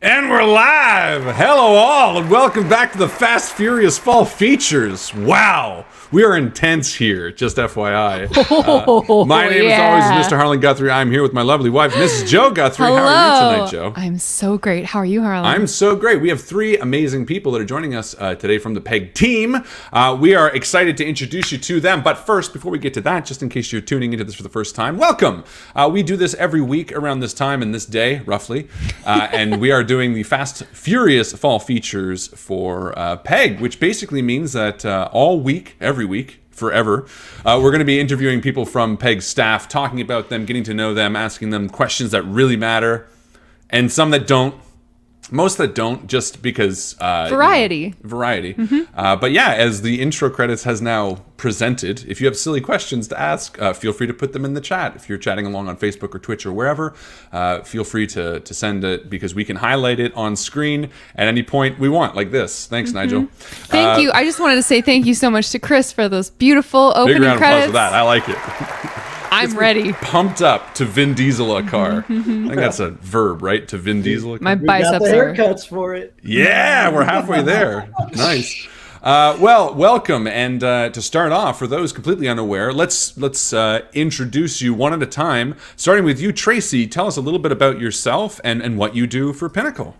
And we're live! Hello all, and welcome back to the Fast Furious Fall Features. Wow, we are intense here, just FYI. My name is always Mr. Harlan Guthrie. I'm here with my lovely wife, Mrs. Jo Guthrie. Hello. How are you tonight, Jo? I'm so great. How are you, Harlan? I'm so great. We have three amazing people that are joining us today from the PEG team. We are excited to introduce you to them. But first, before we get to that, just in case you're tuning into this for the first time, welcome. We do this every week around this time and this day, roughly. And we are doing the Fast Furious Fall Features for PEG, which basically means that all week, every week, forever, we're going to be interviewing people from PEG's staff, talking about them, getting to know them, asking them questions that really matter, and some that don't. Most that don't, just because... variety. Variety. Mm-hmm. But yeah, as the intro credits has now presented, if you have silly questions to ask, feel free to put them in the chat. If you're chatting along on Facebook or Twitch or wherever, feel free to send it, because we can highlight it on screen at any point we want, like this. Thanks, Nigel. Thank you. I just wanted to say thank you so much to Chris for those beautiful opening big round credits. of applause for that. I like it. I'm ready. Pumped up to Vin Diesel a car. I think that's a verb, right? To Vin Diesel a car. My biceps we got the are... haircuts for it. Yeah, we're halfway there. Nice. Well, welcome. And to start off, for those completely unaware, let's introduce you one at a time. Starting with you, Tracy. Tell us a little bit about yourself and what you do for Pinnacle.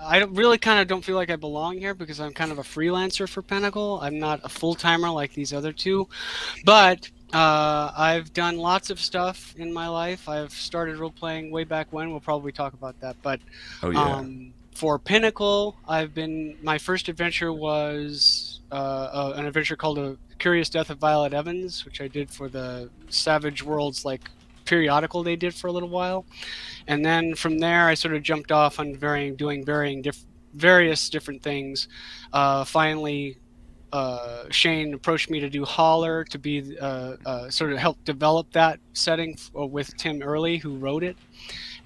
I really kind of don't feel like I belong here because I'm kind of a freelancer for Pinnacle. I'm not a full-timer like these other two, but I've done lots of stuff in my life. I've started role-playing way back when. We'll probably talk about that, but for Pinnacle, my first adventure was an adventure called A Curious Death of Violet Evans, which I did for the Savage Worlds periodical they did for a little while. And then from there I sort of jumped off on doing various different things. Finally Shane approached me to do Holler, to be sort of help develop that setting with Tim Early, who wrote it.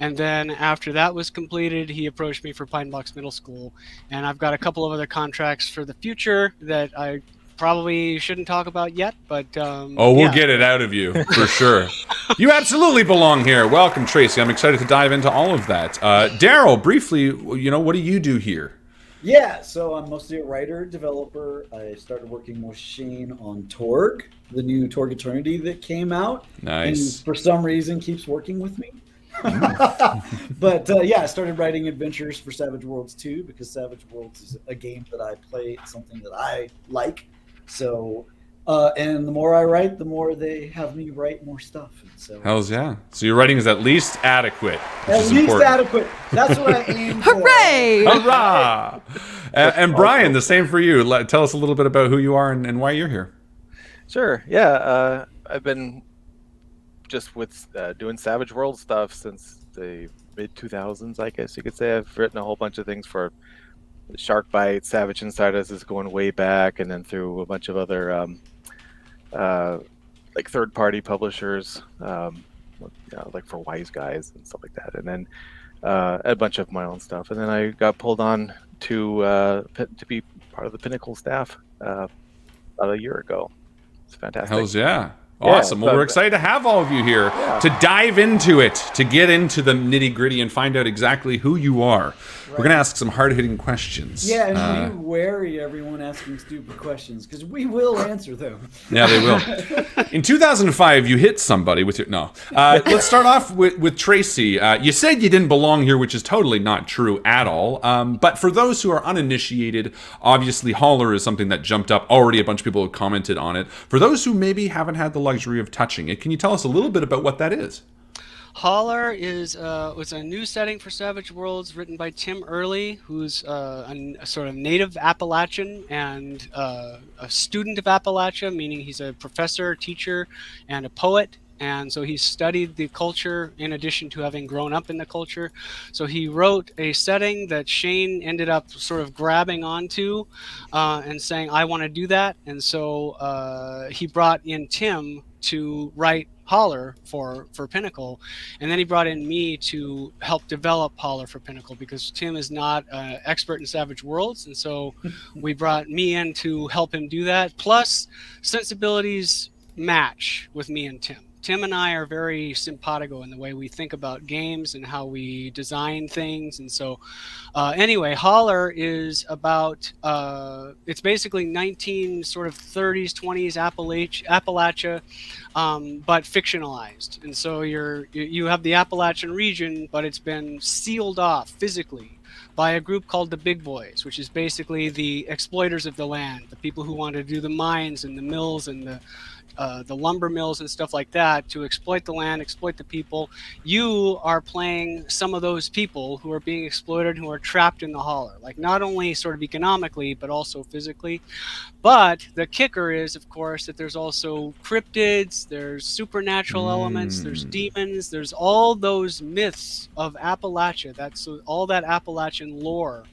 And then after that was completed, he approached me for Pine Box Middle School, and I've got a couple of other contracts for the future that I probably shouldn't talk about yet, but we'll get it out of you for sure. You absolutely belong here. Welcome, Tracy. I'm excited to dive into all of that. Darrell, briefly, what do you do here? Yeah, so I'm mostly a writer, developer. I started working with Shane on Torg, the new Torg Eternity that came out. Nice. And for some reason keeps working with me. But I started writing adventures for Savage Worlds 2 because Savage Worlds is a game that I play. It's something that I like. So, and the more I write, the more they have me write more stuff. And so, hells yeah. So your writing is at least adequate. At least important. Adequate. That's what I aim for. Hooray! Hurrah! And Brian, the same for you. Tell us a little bit about who you are and why you're here. Sure. Yeah. I've been just with doing Savage World stuff since the mid-2000s, I guess you could say. I've written a whole bunch of things for Shark Bite, Savage Inside Us is going way back, and then through a bunch of other third-party publishers, like for Wise Guys and stuff like that, and then a bunch of my own stuff. And then I got pulled on to be part of the Pinnacle staff about a year ago. It's fantastic. Hells yeah. Awesome. Well, we're excited to have all of you here to dive into it, to get into the nitty-gritty and find out exactly who you are. Right. We're going to ask some hard-hitting questions. Yeah, and be wary, everyone asking stupid questions, because we will answer them. Yeah, they will. In 2005, you hit somebody with your... No. Let's start off with Tracy. You said you didn't belong here, which is totally not true at all. But for those who are uninitiated, obviously Holler is something that jumped up. Already a bunch of people have commented on it. For those who maybe haven't had the luxury of touching it, can you tell us a little bit about what that is? Holler was a new setting for Savage Worlds written by Tim Early, who's a sort of native Appalachian and a student of Appalachia, meaning he's a professor, teacher, and a poet. And so he studied the culture in addition to having grown up in the culture. So he wrote a setting that Shane ended up sort of grabbing onto and saying, I want to do that. And so he brought in Tim to write Holler for Pinnacle, and then he brought in me to help develop Holler for Pinnacle because Tim is not an expert in Savage Worlds, and so we brought me in to help him do that. Plus, sensibilities match with me and Tim. Tim and I are very simpatico in the way we think about games and how we design things. And so anyway, Holler is about, it's basically 19 sort of 30s, 20s Appalachia, but fictionalized. And so you have the Appalachian region, but it's been sealed off physically by a group called the Big Boys, which is basically the exploiters of the land, the people who want to do the mines and the mills and the lumber mills and stuff like that to exploit the land, exploit the people. You are playing some of those people who are being exploited, who are trapped in the holler, like not only sort of economically, but also physically. But the kicker is, of course, that there's also cryptids, there's supernatural elements, there's demons, there's all those myths of Appalachia. That's all that Appalachian lore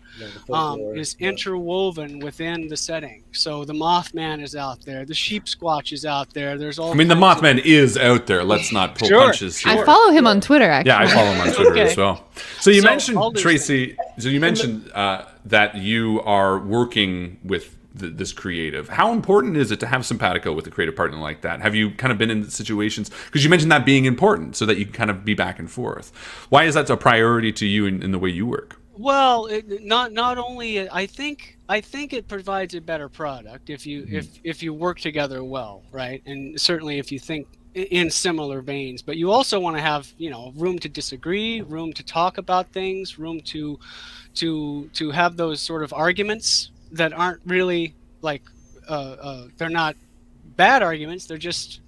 is interwoven within the setting. So the Mothman is out there, the Sheep Squatch is out there. There's all. I mean, the Mothman is out there. Let's not pull punches here. I follow him on Twitter, actually. Yeah, I follow him on Twitter as well. So you mentioned, Tracy, that you are working with this creative. How important is it to have simpatico with a creative partner like that? Have you kind of been in situations, because you mentioned that being important so that you can kind of be back and forth. Why is that a priority to you in the way you work? Well, not only I think it provides a better product if you work together well, right? And certainly if you think in similar veins, but you also want to have, room to disagree, room to talk about things, room to have those sort of arguments that aren't really like they're not bad arguments, they're just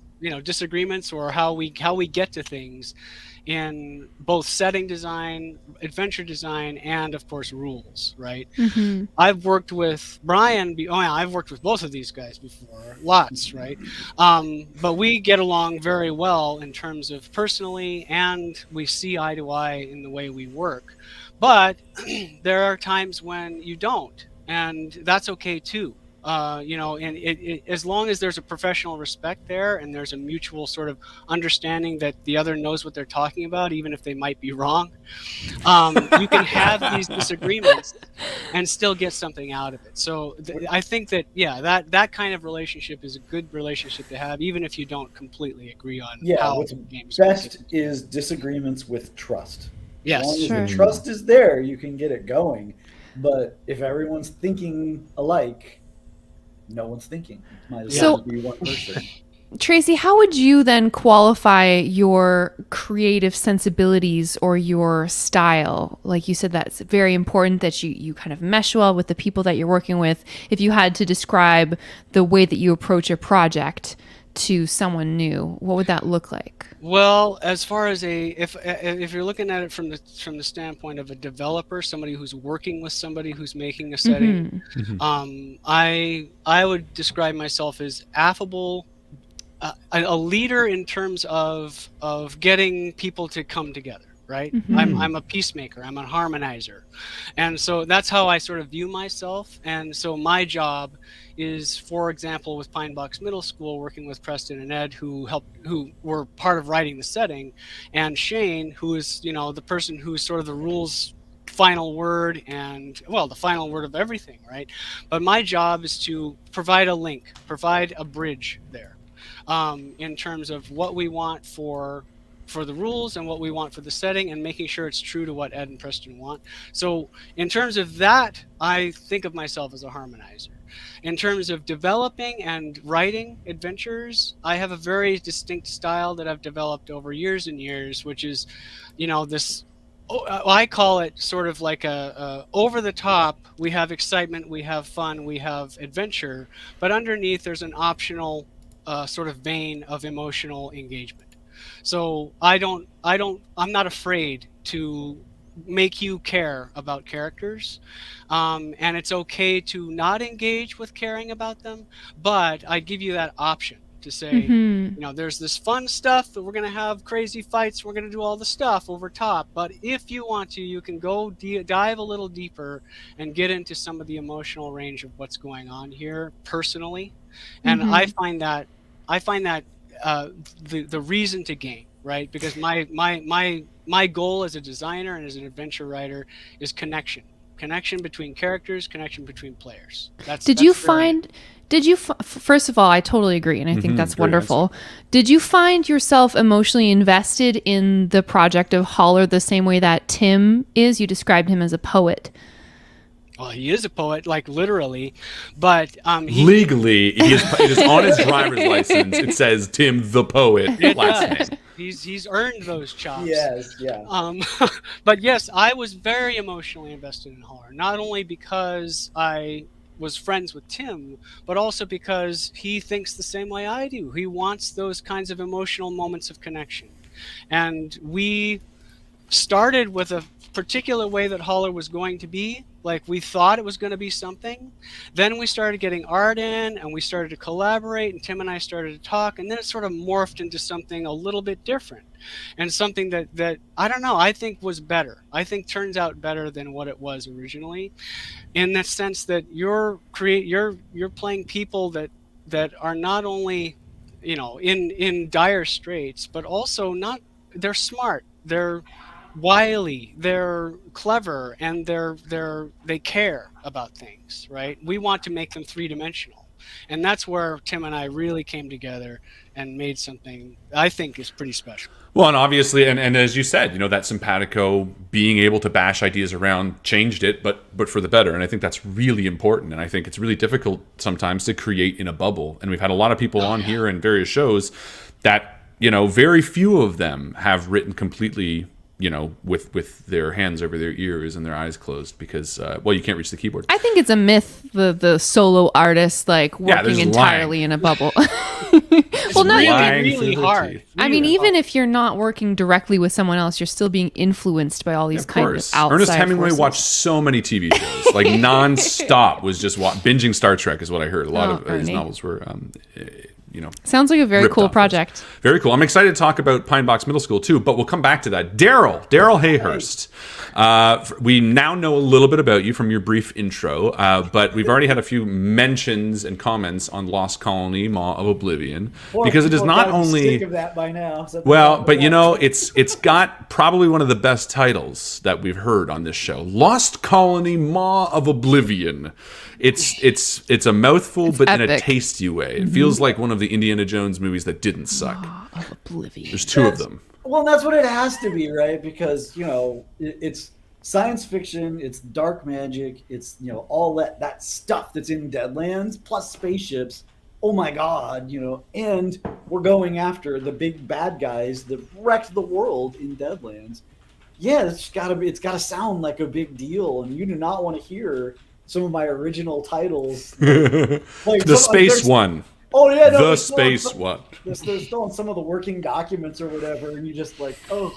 disagreements, or how we get to things in both setting design, adventure design, and of course rules, right? Mm-hmm. I've worked with Brian. I've worked with both of these guys before, lots, right? But we get along very well in terms of personally, and we see eye to eye in the way we work. But there are times when you don't, and that's okay too. And as long as there's a professional respect there and there's a mutual sort of understanding that the other knows what they're talking about, even if they might be wrong, you can have these disagreements and still get something out of it. So I think that, that kind of relationship is a good relationship to have, even if you don't completely agree on how what's the game's best is disagreements with trust. Yes, as long sure. as the trust is there, you can get it going. But if everyone's thinking alike, no one's thinking. Might as well be one person. Tracy, how would you then qualify your creative sensibilities or your style? Like you said, that's very important that you kind of mesh well with the people that you're working with. If you had to describe the way that you approach a project to someone new, what would that look like? Well, as far as if you're looking at it from the standpoint of a developer, somebody who's working with somebody who's making a setting, I would describe myself as affable, a leader in terms of getting people to come together. Right? I'm a peacemaker. I'm a harmonizer. And so that's how I sort of view myself. And so my job is, for example, with Pine Box Middle School, working with Preston and Ed, who were part of writing the setting, and Shane, who is, the person who's sort of the rules final word and, the final word of everything, right? But my job is to provide a link, provide a bridge there, in terms of what we want for the rules and what we want for the setting, and making sure it's true to what Ed and Preston want. So in terms of that, I think of myself as a harmonizer. In terms of developing and writing adventures, I have a very distinct style that I've developed over years and years, which is, this, I call it sort of like a over the top. We have excitement, we have fun, we have adventure, but underneath there's an optional sort of vein of emotional engagement. So I'm not afraid to make you care about characters, and it's okay to not engage with caring about them, but I give you that option to say, there's this fun stuff that we're going to have crazy fights, we're going to do all the stuff over top, but if you want to, you can go dive a little deeper and get into some of the emotional range of what's going on here personally. And I find that the reason to game, right? Because my goal as a designer and as an adventure writer is connection between characters, connection between players. Did Did you, first of all, I totally agree, and I think that's Very wonderful. Did you find yourself emotionally invested in the project of Holler the same way that Tim is? You described him as a poet. Well, he is a poet, like literally, but Legally, it is on his driver's license. It says Tim the Poet last does. name. He's earned those chops. Yes, yeah. But yes, I was very emotionally invested in Holler, not only because I was friends with Tim, but also because he thinks the same way I do. He wants those kinds of emotional moments of connection. And we started with a particular way that Holler was going to be. Like, we thought it was going to be something. Then we started getting art in, and we started to collaborate, and Tim and I started to talk, and then it sort of morphed into something a little bit different, and something that I don't know, I think was better. I think turns out better than what it was originally, in the sense that you're playing people that are not only, you know, in dire straits, but also they're smart, they're wily, they're clever, and they care about things, right? We want to make them three-dimensional, and that's where Tim and I really came together and made something I think is pretty special. Well, and obviously, and as you said, you know, that simpatico being able to bash ideas around changed it, but for the better. And I think that's really important. And I think it's really difficult sometimes to create in a bubble. And we've had a lot of people on here in various shows that, you know, very few of them have written completely, you know, with their hands over their ears and their eyes closed because, well, you can't reach the keyboard. I think it's a myth, the solo artist, like, working there's entirely lying. in a bubble. It's Well, not Lying really through the hard. teeth. I mean, even if you're not working directly with someone else, you're still being influenced by all these Of kind of course. outside Ernest Hemingway forces. watched so many TV shows, like nonstop. Was just binging Star Trek is what I heard. A lot of his Ernie. novels were, you know, Sounds like a very ripped cool off those. project. Very cool. I'm excited to talk about Pine Box Middle School too, but we'll come back to that. Darrell Hayhurst. We now know a little bit about you from your brief intro, but we've already had a few mentions and comments on Lost Colony, Maw of Oblivion, because it is People not gotten only sick of that by now. So well, but you know, it's got probably one of the best titles that we've heard on this show. Lost Colony, Maw of Oblivion. It's a mouthful, but in a epic. tasty way. It feels like one of the Indiana Jones movies that didn't suck. Of Oblivion. There's two of them. Well, that's what it has to be, right? Because, you know, it's science fiction, it's dark magic, it's, you know, all that stuff that's in Deadlands, plus spaceships. Oh my God, you know, and we're going after the big bad guys that wrecked the world in Deadlands. Yeah, it's gotta sound like a big deal, and you do not want to hear some of my original titles. Like The space one. Oh yeah, no, The space one. They're still on some of the working documents or whatever, and you just like, oh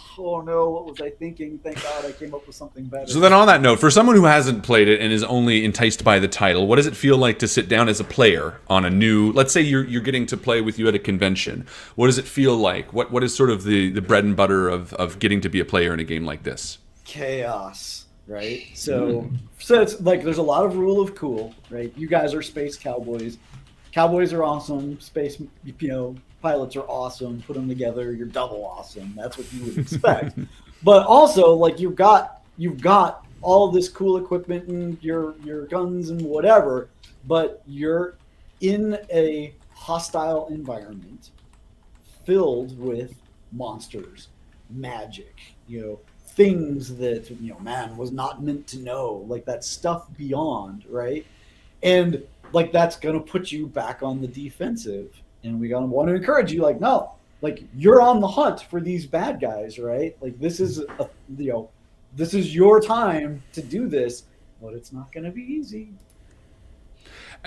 no, what was I thinking? Thank God I came up with something better. So then on that note, for someone who hasn't played it and is only enticed by the title, what does it feel like to sit down as a player on a new, let's say you're getting to play with you at a convention. What does it feel like? What is sort of the bread and butter of getting to be a player in a game like this? Chaos, right? So it's like there's a lot of rule of cool, right? You guys are space cowboys. Cowboys are awesome. Space, you know, pilots are awesome. Put them together, you're double awesome. That's what you would expect. But also, like, you've got all this cool equipment and your guns and whatever, but you're in a hostile environment filled with monsters, magic, you know, things that, you know, man was not meant to know, like that stuff beyond, right? And like that's gonna put you back on the defensive, and we gonna want to encourage you, like, no, like you're on the hunt for these bad guys, right? Like this is this is your time to do this, but it's not gonna be easy.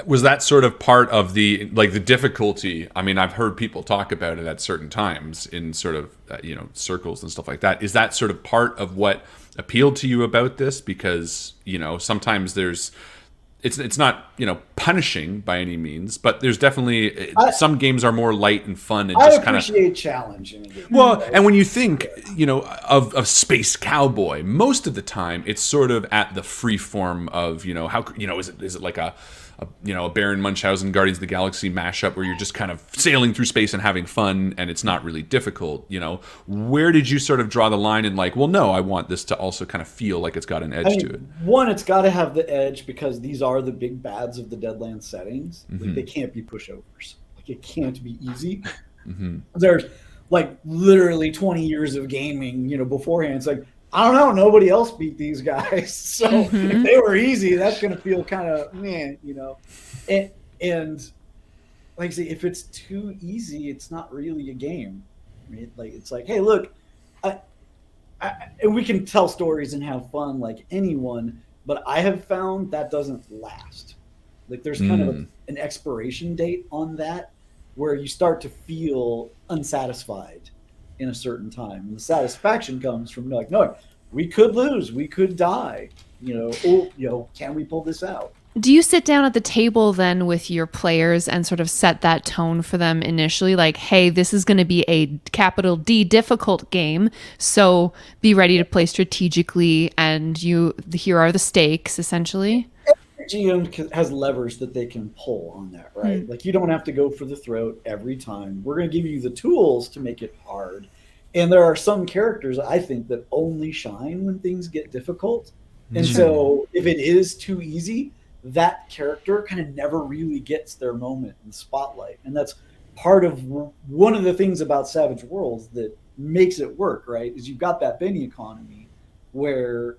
Was that sort of part of the difficulty? I mean, I've heard people talk about it at certain times in sort of you know, circles and stuff like that. Is that sort of part of what appealed to you about this? Because, you know, sometimes it's not, you know, punishing by any means, but there's definitely some games are more light and fun and just kind of appreciate challenge in a game. well, and when you think, you know, of Space Cowboy, most of the time it's sort of at the free form of, you know, how, you know, is it like a a Baron Munchausen Guardians of the Galaxy mashup where you're just kind of sailing through space and having fun and it's not really difficult, where did you sort of draw the line in like, well, no, I want this to also kind of feel like it's got an edge to it? One, it's got to have the edge because these are the big bads of the Deadlands settings. Mm-hmm. Like, they can't be pushovers. Like, it can't be easy. Mm-hmm. There's like literally 20 years of gaming, beforehand. It's like, I don't know, nobody else beat these guys. So if they were easy, that's going to feel kind of man, and like I say, if it's too easy, it's not really a game. Right? Like, it's like, hey, look, and we can tell stories and have fun like anyone, but I have found that doesn't last. Like, there's kind of an expiration date on that where you start to feel unsatisfied in a certain time. And the satisfaction comes from like, no, we could lose, we could die, can we pull this out? Do you sit down at the table then with your players and sort of set that tone for them initially? Like, hey, this is going to be a capital D difficult game, so be ready to play strategically, and here are the stakes, essentially? Every GM has levers that they can pull on that, right? Like, you don't have to go for the throat every time. We're going to give you the tools to make it hard. And there are some characters, I think, that only shine when things get difficult. And so if it is too easy, that character kind of never really gets their moment in the spotlight. And that's part of one of the things about Savage Worlds that makes it work, right? Is you've got that Benny economy where,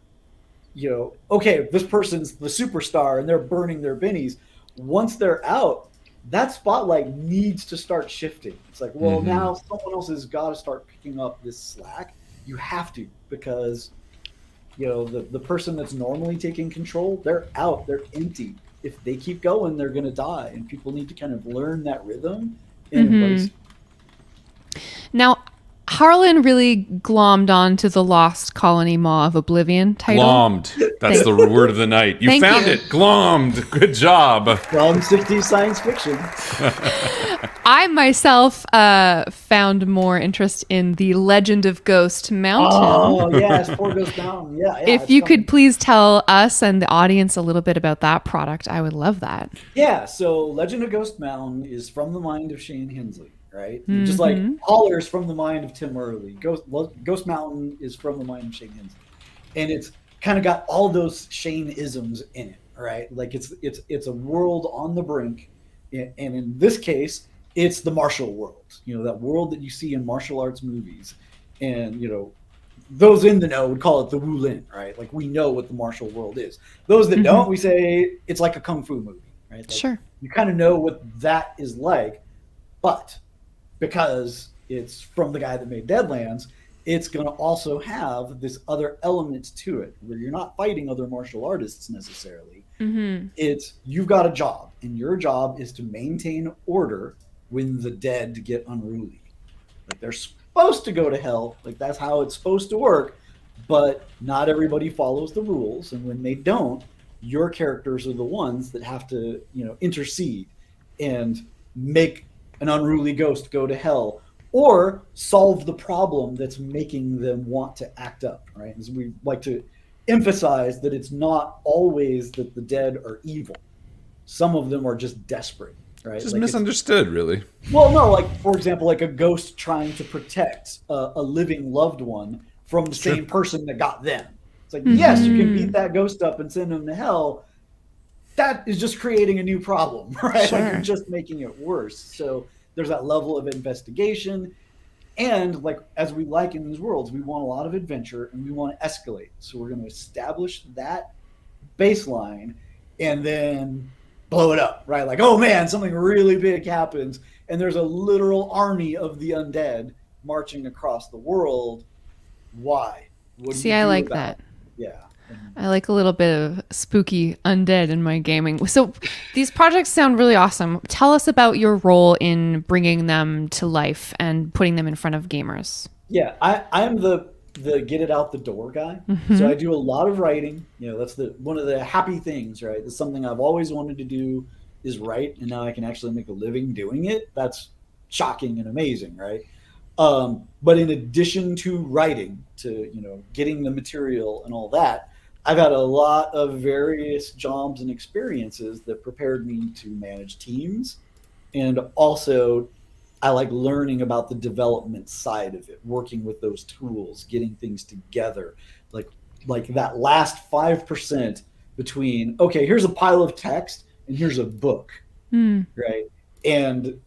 okay, this person's the superstar and they're burning their bennies. Once they're out, that spotlight needs to start shifting. It's like, well, now someone else has got to start picking up this slack. You have to, because the person that's normally taking control, they're out, they're empty. If they keep going, they're going to die, and people need to kind of learn that rhythm and embrace it. Now, Harlan really glommed on to the Lost Colony Maw of Oblivion title. Glommed. That's the word of the night. You found it. Glommed. Good job. From 60s science fiction. I myself found more interest in the Legend of Ghost Mountain. Oh, yes, poor Ghost Mountain. Yeah. If you could please tell us and the audience a little bit about that product, I would love that. Yeah, so Legend of Ghost Mountain is from the mind of Shane Hensley, right? Just like Holler's from the mind of Tim Early. Ghost Mountain is from the mind of Shane Hensley. And it's kind of got all those Shane-isms in it, right? Like, it's a world on the brink. And in this case, it's the martial world, that world that you see in martial arts movies. And, those in the know would call it the Wulin, right? Like, we know what the martial world is. Those that don't, we say it's like a kung fu movie, right? Like, sure. You kind of know what that is like, but because it's from the guy that made Deadlands, it's going to also have this other element to it where you're not fighting other martial artists necessarily. It's, you've got a job, and your job is to maintain order when the dead get unruly. Like, they're supposed to go to hell, like that's how it's supposed to work, but not everybody follows the rules, and when they don't, your characters are the ones that have to, intercede and make an unruly ghost go to hell, or solve the problem that's making them want to act up, right? As we like to emphasize that it's not always that the dead are evil. Some of them are just desperate, right? Just like, misunderstood, really. Well, no, like, for example, like a ghost trying to protect a living loved one from the same person that got them. It's like, yes, you can beat that ghost up and send them to hell. That is just creating a new problem, right? Sure. Like, you're just making it worse. So there's that level of investigation. And like, as we like in these worlds, we want a lot of adventure and we want to escalate. So we're going to establish that baseline and then blow it up, right? Like, oh man, something really big happens. And there's a literal army of the undead marching across the world. Why? See, I like that. Yeah. I like a little bit of spooky undead in my gaming. So these projects sound really awesome. Tell us about your role in bringing them to life and putting them in front of gamers. Yeah, I'm the get it out the door guy. So I do a lot of writing. That's one of the happy things, right? It's something I've always wanted to do is write, and now I can actually make a living doing it. That's shocking and amazing, right? But in addition to writing, to getting the material and all that, I've had a lot of various jobs and experiences that prepared me to manage teams, and also I like learning about the development side of it, working with those tools, getting things together, like that last 5% between, okay, here's a pile of text and here's a book, right? And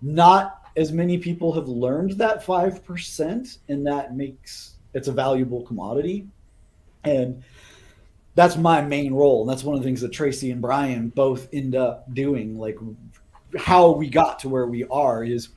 not as many people have learned that 5%, and that makes it's a valuable commodity. And that's my main role. And that's one of the things that Tracy and Brian both end up doing. Like, how we got to where we are is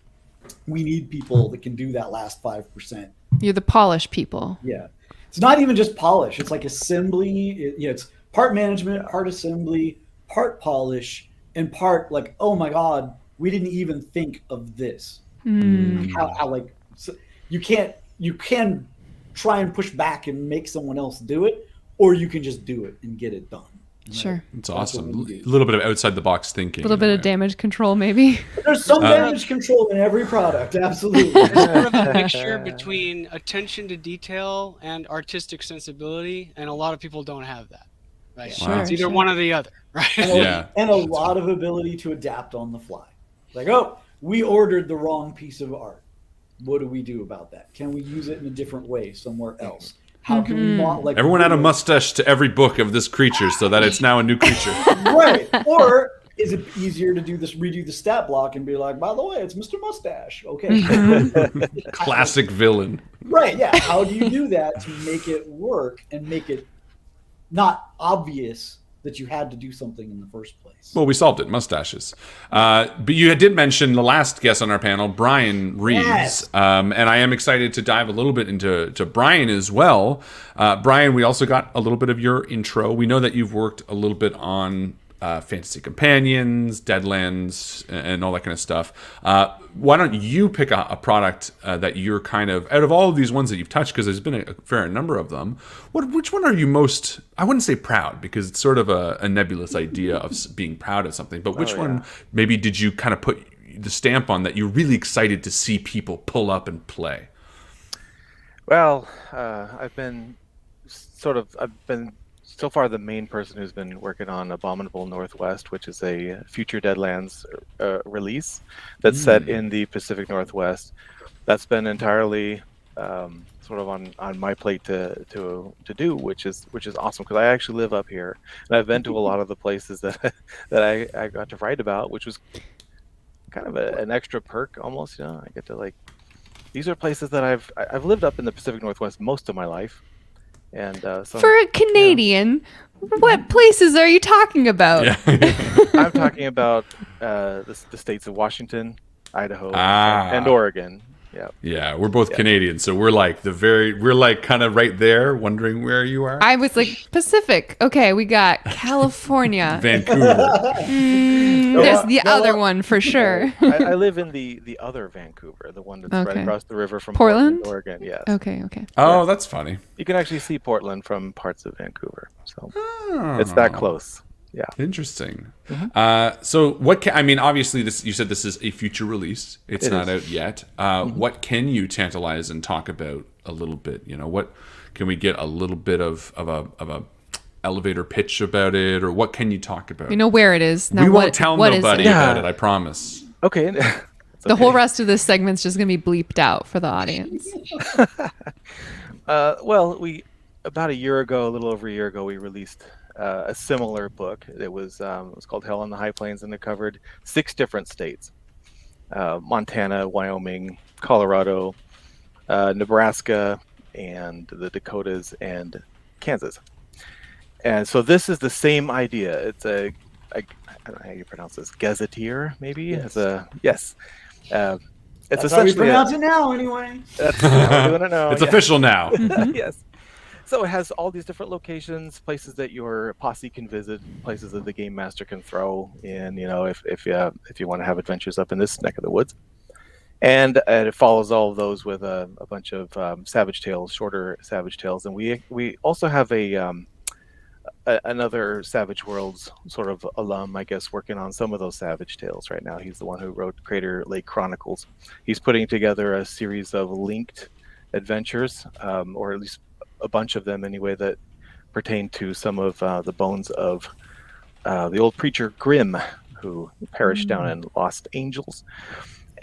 we need people that can do that last 5%. You're the polish people. Yeah. It's not even just polish. It's like assembly. It's part management, part assembly, part polish, and part like, oh my God, we didn't even think of this. How like, so you can try and push back and make someone else do it, or you can just do it and get it done. Sure. It's awesome. A little bit of outside the box thinking. A little bit of damage control, maybe. There's some damage control in every product. Absolutely. It's sort of a mixture between attention to detail and artistic sensibility, and a lot of people don't have that. Right? Sure, It's either one or the other, right? And a lot of ability to adapt on the fly. Like, oh, we ordered the wrong piece of art. What do we do about that? Can we use it in a different way somewhere else? How can we like everyone add a mustache to every book of this creature so that it's now a new creature? Right. Or is it easier to redo the stat block and be like, by the way, it's Mr. Mustache. Okay. Classic villain. Right, yeah. How do you do that to make it work and make it not obvious that you had to do something in the first place? Well, we solved it, mustaches. But you did mention the last guest on our panel, Brian Reeves. Yes. And I am excited to dive a little bit into Brian as well. Brian, we also got a little bit of your intro. We know that you've worked a little bit on Fantasy Companions, Deadlands, and all that kind of stuff. Why don't you pick a product that you're kind of, out of all of these ones that you've touched, because there's been a fair number of them, which one are you most, I wouldn't say proud, because it's sort of a nebulous idea of being proud of something, but which one maybe did you kind of put the stamp on that you're really excited to see people pull up and play? Well, I've been so far the main person who's been working on Abominable Northwest, which is a future Deadlands release that's set in the Pacific Northwest. That's been entirely sort of on my plate to do, which is awesome, because I actually live up here and I've been to a lot of the places that I got to write about, which was kind of an extra perk almost. You know, I get to like, these are places that I've lived up in the Pacific Northwest most of my life. And for a Canadian, what places are you talking about? I'm talking about the states of Washington, Idaho, and Oregon. Yeah, we're both Canadian, so we're like kind of right there, wondering where you are. I was like, Pacific. Okay, we got California. Vancouver. There's the other one for sure. I live in the other Vancouver, the one that's right across the river from Portland, Oregon. Yes. Okay. Oh, that's funny. You can actually see Portland from parts of Vancouver, so it's that close. Yeah. Interesting. So what obviously you said this is a future release. It's not out yet. What can you tantalize and talk about a little bit? You know, what can we get a little bit of a elevator pitch about it, or what can you talk about? We know where it is. Now, we won't tell nobody about it, I promise. Okay. The whole rest of this segment's just going to be bleeped out for the audience. Well, about a little over a year ago, we released a similar book. It was called Hell on the High Plains, and it covered 6 different states: Montana, Wyoming, Colorado, Nebraska, and the Dakotas, and Kansas. And so this is the same idea. It's I don't know how you pronounce this, gazetteer, maybe? Yes. Yes. It's That's how we pronounce it now, anyway. That's how we're doing it now. It's official now. Yes. So it has all these different locations, places that your posse can visit, places that the game master can throw in, you know, if you want to have adventures up in this neck of the woods. And it follows all of those with a bunch of Savage Tales, shorter Savage Tales. And we also have another Savage Worlds sort of alum, I guess, working on some of those Savage Tales right now. He's the one who wrote Crater Lake Chronicles. He's putting together a series of linked adventures, or at least a bunch of them anyway, that pertain to some of the bones of the old preacher Grimm, who perished down in Lost Angels,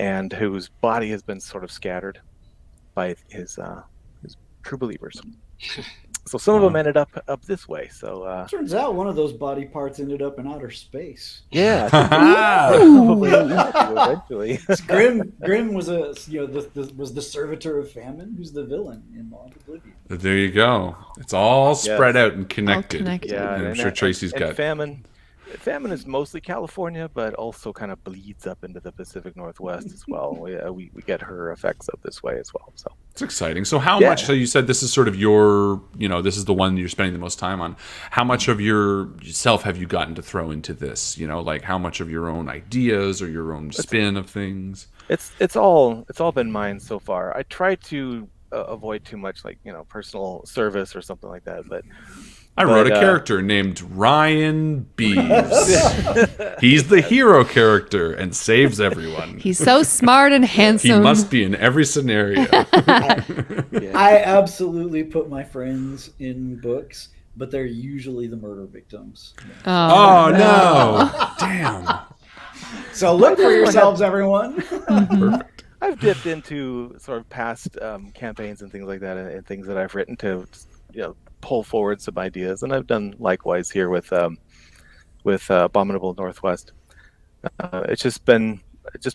and whose body has been sort of scattered by his true believers. So some of them ended up this way. So turns out one of those body parts ended up in outer space. yeah, probably eventually. Grim was was the servitor of famine, who's the villain in Bond Oblivion. There you go. It's all spread out and connected. All connected. Yeah, I'm sure Tracy's got. Famine is mostly California, but also kind of bleeds up into the Pacific Northwest as well. We get her effects up this way as well. So it's exciting. So how much? So you said this is sort of your, this is the one you're spending the most time on. How much of yourself have you gotten to throw into this? Like how much of your own ideas or your own spin of things? It's all been mine so far. I try to avoid too much personal service or something like that, but. I wrote a character named Ryan Beeves. He's the hero character and saves everyone. He's so smart and handsome. He must be in every scenario. I absolutely put my friends in books, but they're usually the murder victims. Oh no. Damn. So look for yourselves, everyone. Perfect. I've dipped into sort of past campaigns and things like that, and things that I've written to pull forward some ideas, and I've done likewise here with Abominable Northwest. It's just been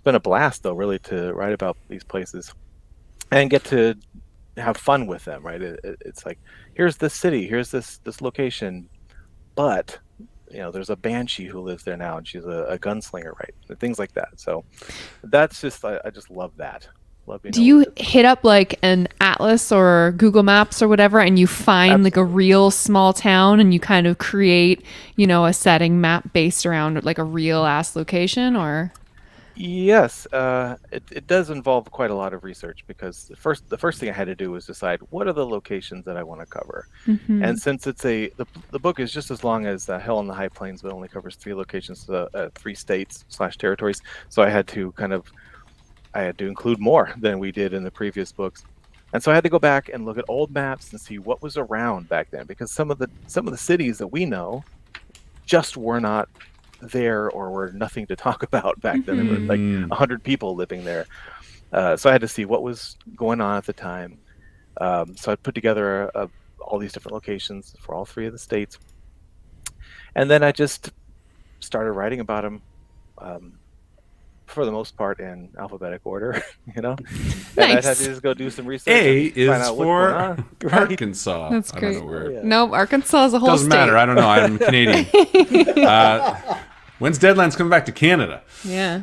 a blast, though, really, to write about these places and get to have fun with them. Right? It's like, here's this city, here's this location, but there's a banshee who lives there now, and she's a gunslinger, right? And things like that. So that's just I just love that. Do you hit up like an atlas or Google Maps or whatever, and you find like a real small town, and you kind of create, a setting map based around like a real ass location? Or yes, it does involve quite a lot of research, because the first thing I had to do was decide what are the locations that I want to cover. Mm-hmm. And since it's the book is just as long as Hell on the High Plains, but only covers 3 locations, 3 states / territories, so I had to include more than we did in the previous books. And so I had to go back and look at old maps and see what was around back then, because some of the cities that we know just were not there, or were nothing to talk about back then. There were like 100 people living there. So I had to see what was going on at the time. So I put together all these different locations for all 3 of the states. And then I just started writing about them, for the most part in alphabetic order, And Nice. I had to just go do some research. A and find is out for Right. Arkansas. That's I don't great. know where. Yeah. No, Arkansas is a whole Doesn't state. matter. I don't know. I'm Canadian. When's Deadlands coming back to Canada? Yeah.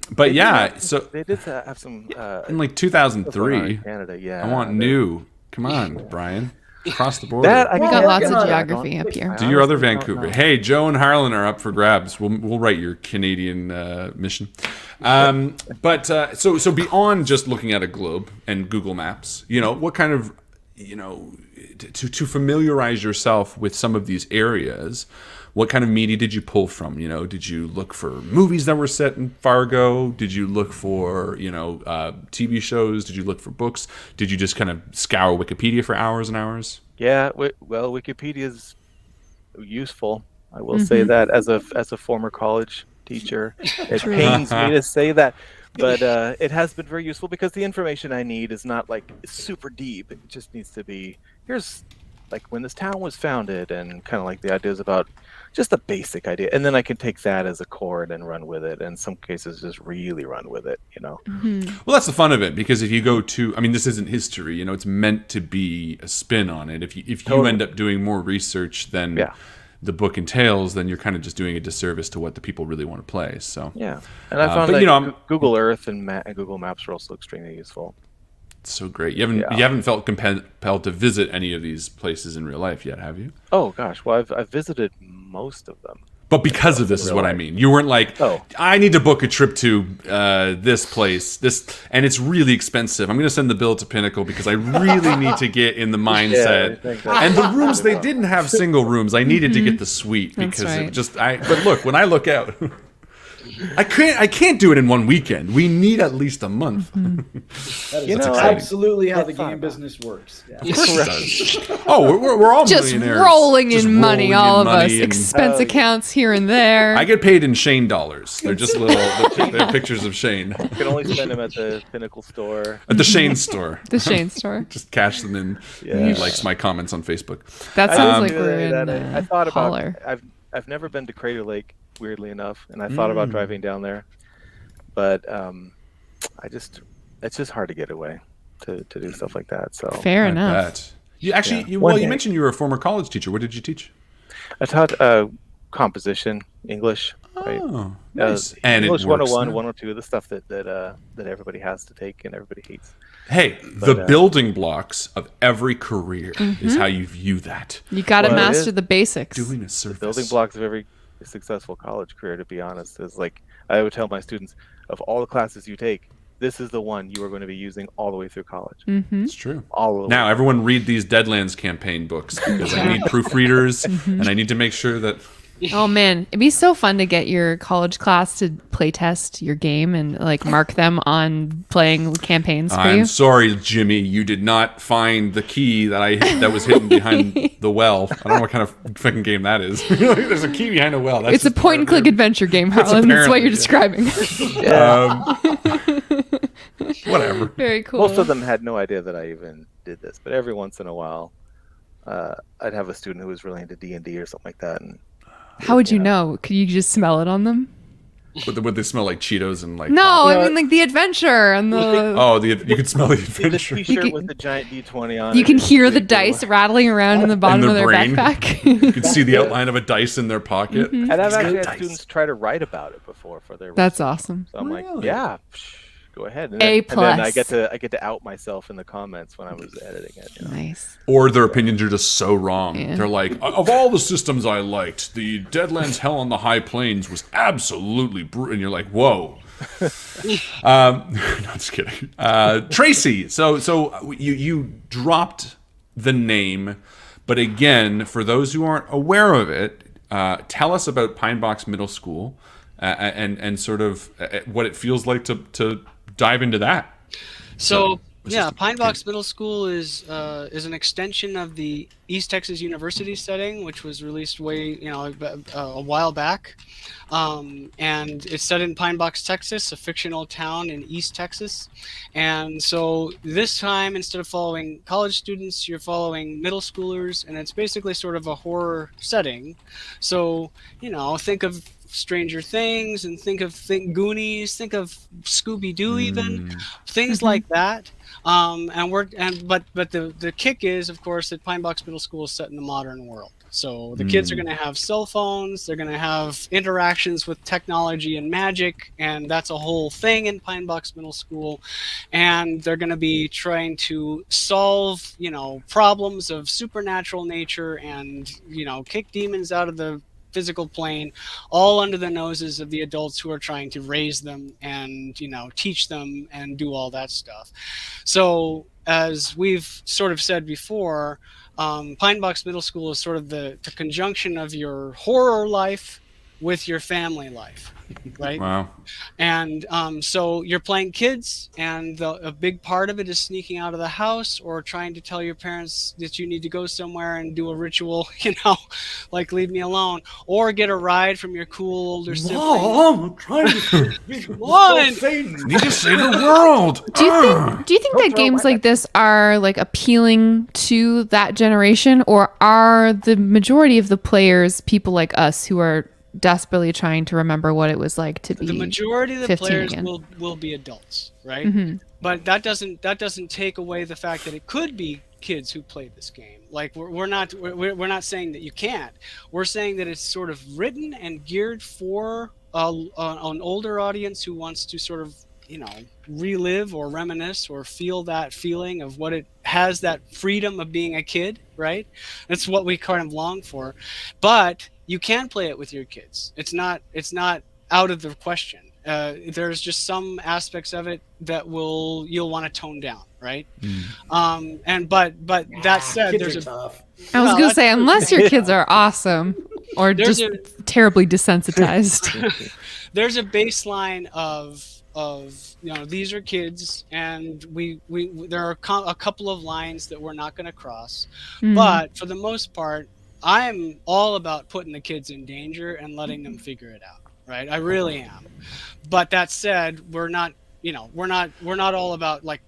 But yeah, so They did have some in like 2003. Canada, yeah. I want new. Come on, Brian. Across the border. That I We can got get lots of on. geography up here. Do your other Honestly, don't Vancouver. know. Hey, Joe and Harlan are up for grabs. We'll write your Canadian mission. But so beyond just looking at a globe and Google Maps, what kind of, to familiarize yourself with some of these areas, what kind of media did you pull from? Did you look for movies that were set in Fargo? Did you look for, TV shows? Did you look for books? Did you just kind of scour Wikipedia for hours and hours? Yeah, well, Wikipedia is useful. I will say that as a former college teacher, it pains me to say that, but it has been very useful, because the information I need is not like super deep. It just needs to be, here's like when this town was founded, and kind of like the ideas about just a basic idea, and then I can take that as a core and run with it. In some cases, just really run with it. Mm-hmm. Well, that's the fun of it, because if you go to, this isn't history. It's meant to be a spin on it. If you Totally. end up doing more research than the book entails, then you're kind of just doing a disservice to what the people really want to play. So Yeah, and I found that Google Earth and Google Maps are also extremely useful. it's so great. You haven't felt compelled to visit any of these places in real life yet, have you? Oh gosh, well I've visited most of them. But because of this is what I mean. You weren't like, I need to book a trip to this place, and it's really expensive. I'm going to send the bill to Pinnacle because I really need to get in the mindset. And the rooms, they didn't have single rooms. I needed to get the suite because it just, but look, when I look out. I can't do it in one weekend. We need at least a month. That is exciting. absolutely how I the thought game about business works. Yeah. Of course it does. Oh, we're all Just millionaires. rolling Just in money, rolling all in of us. money and- Expense accounts here and there. I get paid in Shane dollars. They're just they're pictures of Shane You can only spend them at the Pinnacle store. at the Shane store. The Shane store. Just cash them in. Yeah. He likes my comments on Facebook. That I sounds didn't like do we're any of in that. I thought about. Holler. I've never been to Crater Lake, weirdly enough, and I thought about driving down there, but it's just hard to get away to do stuff like that. So Fair I enough. bet. You actually, Yeah. you One day. mentioned you were a former college teacher. What did you teach? I taught composition, English. Right? Oh, nice. And English it works 101, now. 102, the stuff that everybody has to take and everybody hates. Hey, the But, building blocks of every career is how you view that. You got to Well, it master is the basics. Doing a service. Building blocks of every successful college career, to be honest, is like I would tell my students, of all the classes you take, this is the one you are going to be using all the way through college. It's true. All of the Now, way. everyone read these Deadlands campaign books because I need proofreaders and I need to make sure that. Oh man, it'd be so fun to get your college class to play test your game and like mark them on playing campaigns for you. I'm sorry, Jimmy, you did not find the key that was hidden behind the well. I don't know what kind of fucking game that is. There's a key behind a well. That's It's a just point and click adventure game, Harlan. That's what you're describing. Whatever. Very cool. Most of them had no idea that I even did this, but every once in a while, I'd have a student who was really into D&D or something like that, and How would you know? Could you just smell it on them? Would they smell like Cheetos and like? No, pop? I mean like the adventure and the. Oh, you could smell the see the adventure. T-shirt with the giant D20 on it. You can It's hear the really cool. dice rattling around in the bottom their of their brain. backpack. You could see the outline of a dice in their pocket. And I've He's got actually had dice. students try to write about it before for their. That's research. awesome. So I'm Really? like, yeah, go ahead. And A then I plus. get to out myself in the comments when I was editing it. You know? Nice. Or their opinions are just so wrong. Yeah. They're like, of all the systems I liked, the Deadlands Hell on the High Plains was absolutely brutal. And you're like, whoa. No, just kidding. Tracy, so you dropped the name, but again, for those who aren't aware of it, tell us about Pine Box Middle School and sort of what it feels like to dive into that. So It's yeah, just- Pine Box Middle School is an extension of the East Texas University setting, which was released a while back, and it's set in Pine Box, Texas, a fictional town in East Texas. And so this time, instead of following college students, you're following middle schoolers, and it's basically sort of a horror setting. So think of Stranger Things and think Goonies, think of Scooby-Doo, even things like that. But the kick is, of course, that Pine Box Middle School is set in the modern world. So the kids are going to have cell phones, they're going to have interactions with technology and magic, and that's a whole thing in Pine Box Middle School. And they're going to be trying to solve, problems of supernatural nature and, kick demons out of the physical plane, all under the noses of the adults who are trying to raise them and teach them and do all that stuff. So as we've sort of said before, Pine Box Middle School is sort of the conjunction of your horror life with your family life, right? Wow. And so you're playing kids, and a big part of it is sneaking out of the house or trying to tell your parents that you need to go somewhere and do a ritual, like leave me alone, or get a ride from your cool older sibling. Mom, I'm trying to One. Need to save the world. Do you think that games like this are like appealing to that generation, or are the majority of the players people like us who are desperately trying to remember what it was like to be The majority of the 15 players again? will be adults, right? But that doesn't take away the fact that it could be kids who played this game. Like we're not saying that you can't. We're saying that it's sort of written and geared for an older audience who wants to sort of relive or reminisce or feel that feeling of what it has, that freedom of being a kid, right? That's what we kind of long for. But you can play it with your kids. It's not out of the question. There's just some aspects of it that you'll want to tone down, right? But that said, Kids there's are a tough. I was Well, gonna that's say, true. unless your kids are awesome or There's just terribly desensitized. there's a baseline of these are kids, and we there are a couple of lines that we're not going to cross, but for the most part, I'm all about putting the kids in danger and letting them figure it out, right? I really am. But that said, we're not all about like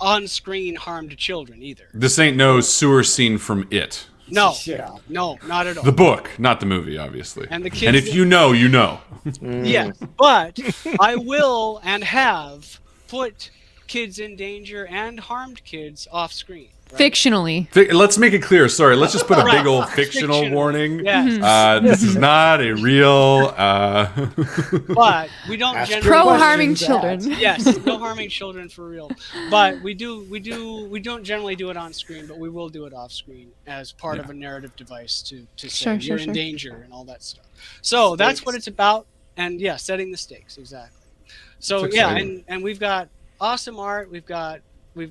on-screen harm to children either. This ain't no sewer scene from It. No, Yeah. no, not at all. The book, not the movie, obviously. And the kids, and if you know, you know. Yes, but I will and have put kids in danger and harmed kids off screen. Right? Fictionally. Let's make it clear. Sorry, let's just put a big old Fictional. fictional warning. Yes. This is not a real. But we don't generally Pro harming questions children. asked. Yes, no harming children for real. But we don't generally do it on screen, but we will do it off screen as part of a narrative device to say Sure, you're sure. in danger and all that stuff. So that's what it's about, and yeah, setting the stakes exactly. So That's yeah, exciting. and we've got awesome art. We've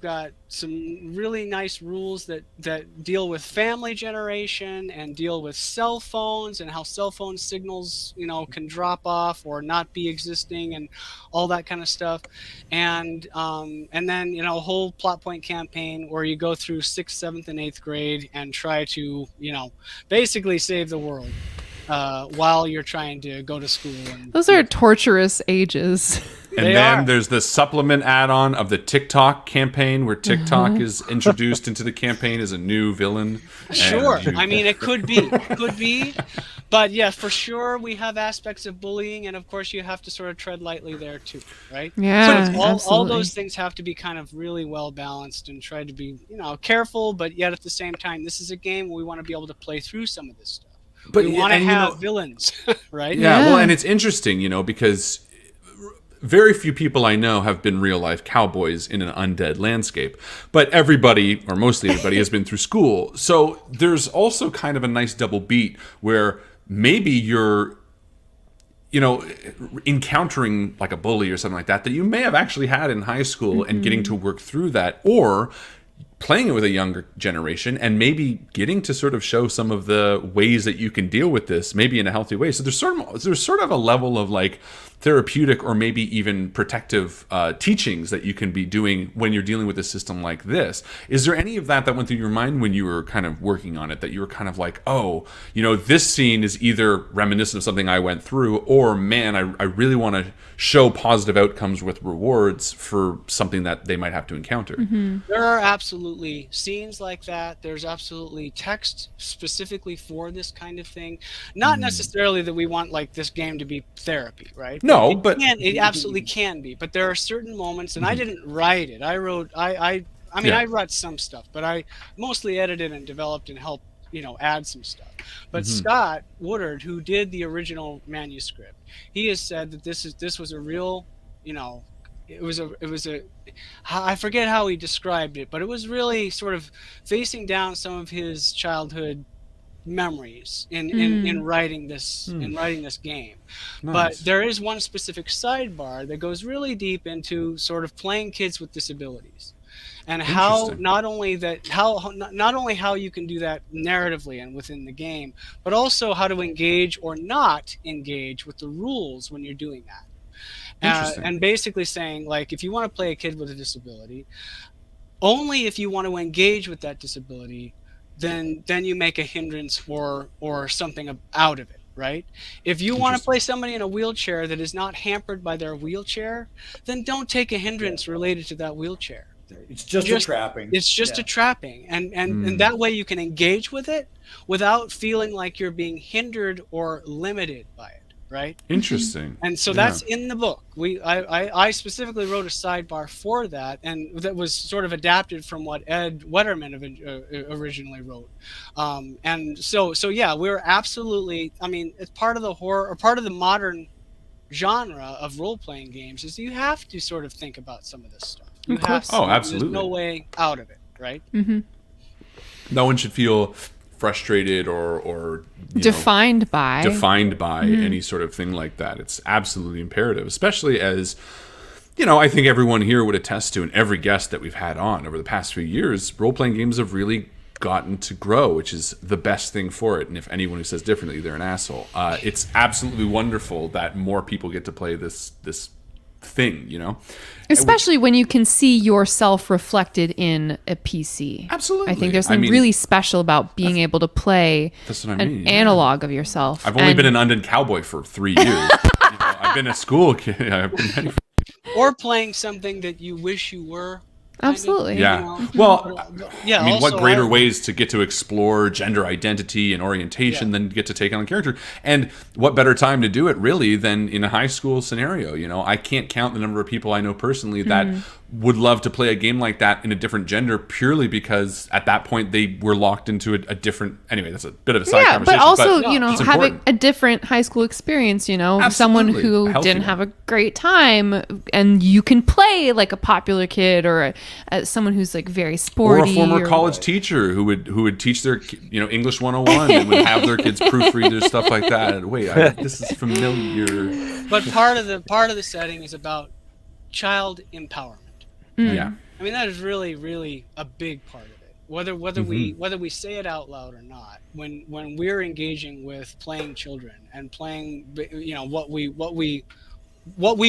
got some really nice rules that deal with family generation and deal with cell phones and how cell phone signals can drop off or not be existing and all that kind of stuff, and then a whole plot point campaign where you go through 6th, 7th, and 8th grade and try to basically save the world while you're trying to go to school. And Those are torturous ages. And They then are. there's the supplement add-on of the TikTok campaign, where TikTok is introduced into the campaign as a new villain. Sure. And you- I mean, it could be. But yeah, for sure, we have aspects of bullying, and of course, you have to sort of tread lightly there too, right? Yeah, So all absolutely. those things have to be kind of really well balanced and try to be, careful, but yet at the same time, this is a game where we want to be able to play through some of this stuff. But we want to and, you have know- villains, right? Yeah, Yeah. well, and it's interesting, because very few people I know have been real life cowboys in an undead landscape, but everybody, or mostly everybody, has been through school. So there's also kind of a nice double beat where maybe you're, encountering like a bully or something like that you may have actually had in high school and getting to work through that, or playing it with a younger generation and maybe getting to sort of show some of the ways that you can deal with this, maybe in a healthy way. So there's sort of a level of like therapeutic or maybe even protective teachings that you can be doing when you're dealing with a system like this. Is there any of that went through your mind when you were kind of working on it, that you were kind of like, oh, this scene is either reminiscent of something I went through, or man, I really want to show positive outcomes with rewards for something that they might have to encounter? There are absolutely scenes like that. There's absolutely text specifically for this kind of thing. Not necessarily that we want like this game to be therapy, right? No, but It absolutely can be. But there are certain moments, and I didn't write it. I wrote. I wrote some stuff, but I mostly edited and developed and helped add some stuff. But Scott Woodard, who did the original manuscript, he has said that this was a real, it was a I forget how he described it, but it was really sort of facing down some of his childhood memories in writing this game. Nice. But there is one specific sidebar that goes really deep into sort of playing kids with disabilities, and how Interesting. not only how you can do that narratively and within the game, but also how to engage or not engage with the rules when you're doing that. Interesting. And basically saying, like, if you want to play a kid with a disability, only if you want to engage with that disability, then you make a hindrance or something out of it, right? If you want to play somebody in a wheelchair that is not hampered by their wheelchair, then don't take a hindrance related to that wheelchair. It's just a trapping. It's just a trapping, and that way you can engage with it without feeling like you're being hindered or limited by it, right? Interesting. And so that's in the book. I specifically wrote a sidebar for that, and that was sort of adapted from what Ed Wetterman originally wrote. And so yeah, we're absolutely. I mean, it's part of the horror, or part of the modern genre of role-playing games, is you have to sort of think about some of this stuff. You Of have course. to. Oh, absolutely. There's no way out of it, right? No one should feel frustrated or Defined by. any sort of thing like that. It's absolutely imperative, especially as I think everyone here would attest to, and every guest that we've had on over the past few years, role-playing games have really gotten to grow, which is the best thing for it. And if anyone who says differently, they're an asshole. It's absolutely wonderful that more people get to play this thing, you know? Especially when you can see yourself reflected in a PC. Absolutely. I think there's something really special about being able to play that's what I mean, analog of yourself. I've only been an Undead Cowboy for 3 years. I've been a school kid. I've been ready for Or playing something that you wish you were. Absolutely. Yeah. Well, yeah. I mean, what also, greater ways to get to explore gender identity and orientation than get to take on a character? And what better time to do it, really, than in a high school scenario? You know, I can't count the number of people I know personally that would love to play a game like that in a different gender purely because at that point they were locked into a different... Anyway, that's a bit of a side conversation. But also, you know, it's having important. a different high school experience, you know, Absolutely. someone A who healthy didn't one. have a great time and you can play like a popular kid or someone who's like very sporty. Or a former college teacher who would teach their, you know, English 101 and would have their kids proofread their stuff like that. Wait, this is familiar. But part of the setting is about child empowerment. Yeah. I mean, that is really, really a big part of it. Whether we say it out loud or not, when we're engaging with playing children and playing, you know, what we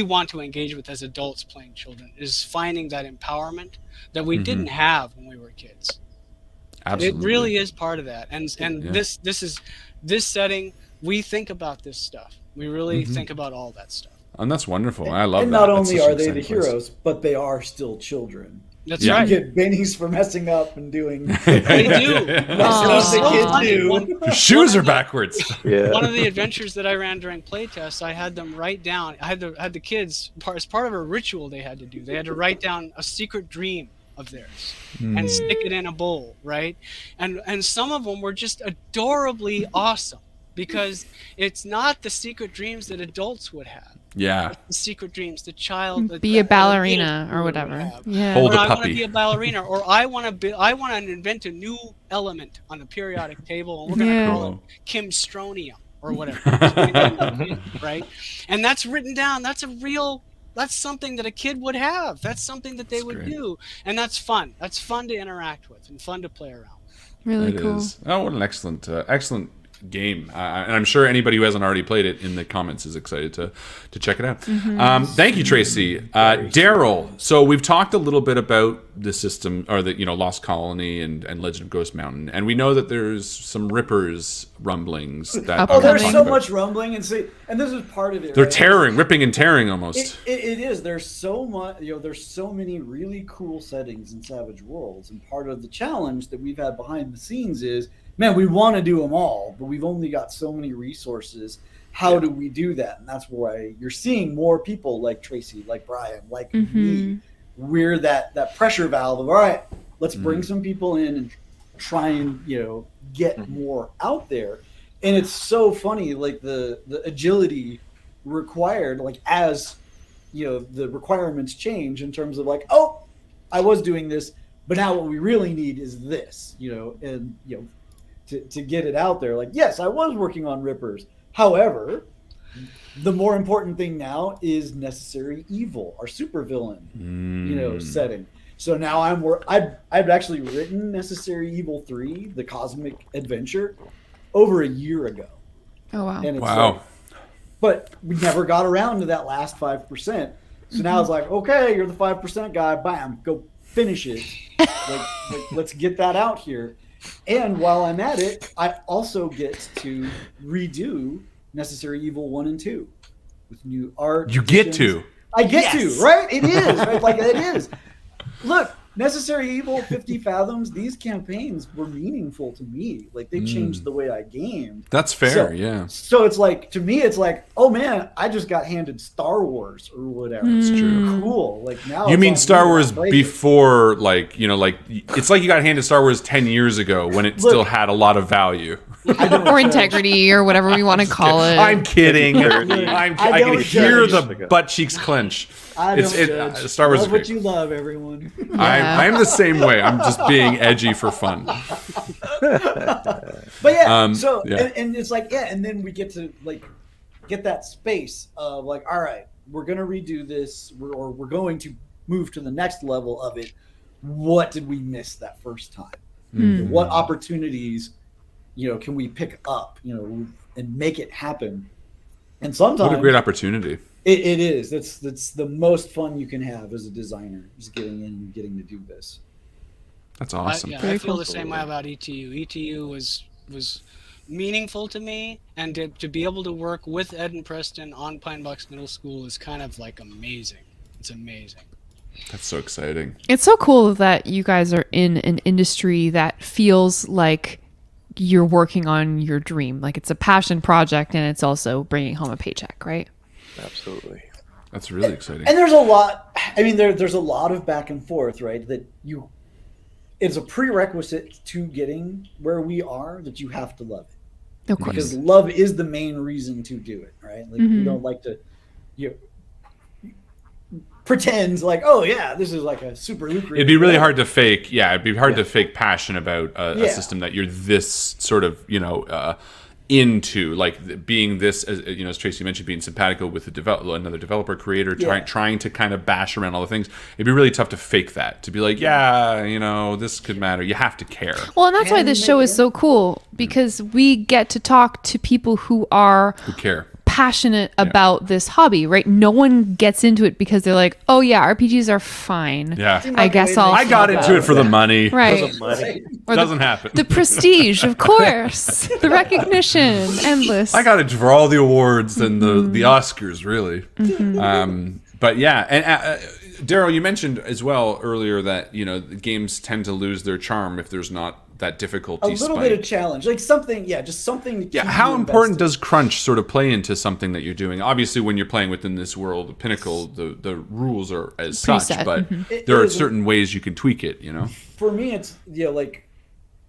want to engage with as adults playing children is finding that empowerment that we didn't have when we were kids. Absolutely. It really is part of that. And this setting, we think about this stuff. We really think about all that stuff. And that's wonderful. I love and that. not That's only such an are they the exciting place. heroes, but they are still children. That's Yeah. right. You get bennies for messing up and doing They do. stuff the kids do. Their shoes are backwards. Yeah. One of the adventures that I ran during playtests, I had them write down. I had the kids, as part of a ritual they had to do. They had to write down a secret dream of theirs and stick it in a bowl, right? And some of them were just adorably awesome because it's not the secret dreams that adults would have. Yeah. The secret dreams, the child. Be a ballerina or whatever. Yeah. Hold Or a I want to puppy. be a ballerina, or I want to invent a new element on the periodic table, and we're going to call it Kimstronium or whatever, right? And that's written down. That's something that a kid would have. That's something that they would do, and that's fun. That's fun to interact with and fun to play around. Really It cool. is. Oh, what an excellent game. And I'm sure anybody who hasn't already played it in the comments is excited to check it out. Thank you, Tracy. Darrell, so we've talked a little bit about the system, or the, you know, Lost Colony and Legend of Ghost Mountain, and we know that there's some Rippers rumblings that Oh, there's talked so about. much rumbling, and this is part of it. They're right? ripping and tearing almost. It is. There's so much. You know, there's so many really cool settings in Savage Worlds, and part of the challenge that we've had behind the scenes is, man, we want to do them all, but we've only got so many resources. How do we do that? And that's why you're seeing more people like Tracy, like Brian, like me. We're that pressure valve of, all right, let's bring some people in and try and, you know, get more out there. And it's so funny, like the agility required, like as, you know, the requirements change in terms of like, oh, I was doing this, but now what we really need is this, you know, and, you know, to get it out there. Like, yes, I was working on Rippers. However, the more important thing now is Necessary Evil, our supervillain, you know, setting. So now I've actually written Necessary Evil 3, The Cosmic Adventure, over a year ago. Oh, wow. And it's Wow. like, but we never got around to that last 5%. So now it's like, okay, you're the 5% guy. Bam, go finish it. like, let's get that out here. And while I'm at it, I also get to redo Necessary Evil 1 and 2 with new art. You get additions. to. I get to, right? It is, right? Like, it is. Look, Necessary Evil, 50 Fathoms, these campaigns were meaningful to me. Like, they changed the way I gamed. That's fair, So- yeah. So it's like, to me, it's like, oh man, I just got handed Star Wars or whatever. It's true. Cool. Like, now You it's mean on Star me to Wars play it. before, like, you know, like, it's like you got handed Star Wars 10 years ago when it still had a lot of value. I don't Or judge. integrity or whatever we want to call it. I'm kidding. I I can don't hear judge. the butt cheeks clench. I don't judge. Star Wars is Love what great. you love, everyone. I'm the same way. I'm just being edgy for fun. But yeah, yeah. And it's like, yeah, and then we get to like get that space of like, all right, we're gonna redo this, or we're going to move to the next level of it. What did we miss that first time? What opportunities, can we pick up, and make it happen? And sometimes What a great opportunity. it is. That's the most fun you can have as a designer, is getting in and getting to do this. That's awesome. I feel the same way about ETU. ETU was meaningful to me, and to be able to work with Ed and Preston on Pine Box Middle School is kind of like amazing. It's amazing. That's so exciting. It's so cool that you guys are in an industry that feels like you're working on your dream. Like it's a passion project and it's also bringing home a paycheck, right? Absolutely. That's really exciting. And there's a lot, there's a lot of back and forth, right? It's a prerequisite to getting where we are that you have to love it. Of course. Because love is the main reason to do it, right? Like we don't like to pretend like, oh yeah, this is like a super lucrative. It'd be really hard to fake. Yeah, it'd be hard to fake passion about a system that you're this sort of, into, like being this, as Tracy mentioned, being simpatico with another developer creator, trying to kind of bash around all the things. It'd be really tough to fake that, to be like, this could matter. You have to care. Well, and that's why this show is so cool, because we get to talk to people who care. Passionate about this hobby, right? No one gets into it because they're like, oh yeah, RPGs are fine. Yeah. I guess I got into it for the money. Right. Or doesn't happen. The prestige, of course. The recognition, endless. I got it for all the awards and the Oscars, really. But yeah, and Darrell, you mentioned as well earlier that the games tend to lose their charm if there's not that difficulty. A little bit of challenge, like something, just something. To keep how you important invested. does crunch sort of play into something that you're doing? Obviously, when you're playing within this world, the Pinnacle, the rules are as such, Preset. but there are certain ways you can tweak it. For me, it's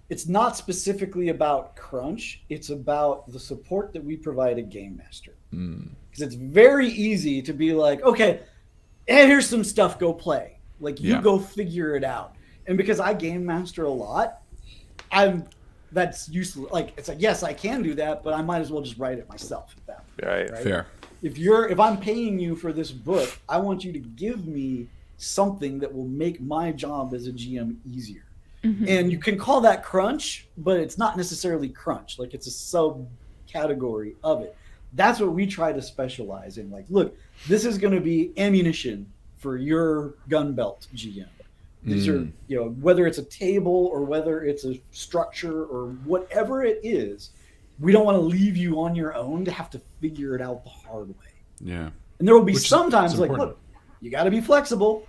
it's not specifically about crunch. It's about the support that we provide a game master. Because it's very easy to be like, okay, and here's some stuff, go play. Like you go figure it out. And because I game master a lot, that's useless. Like it's like, yes, I can do that, but I might as well just write it myself at that point. Right? Fair. If I'm paying you for this book, I want you to give me something that will make my job as a GM easier. And you can call that crunch, but it's not necessarily crunch. Like it's a subcategory of it. That's what we try to specialize in. Like, look, this is going to be ammunition for your gun belt, GM. These are, whether it's a table or whether it's a structure or whatever it is, we don't want to leave you on your own to have to figure it out the hard way. Yeah. And there will be sometimes like, look, you got to be flexible.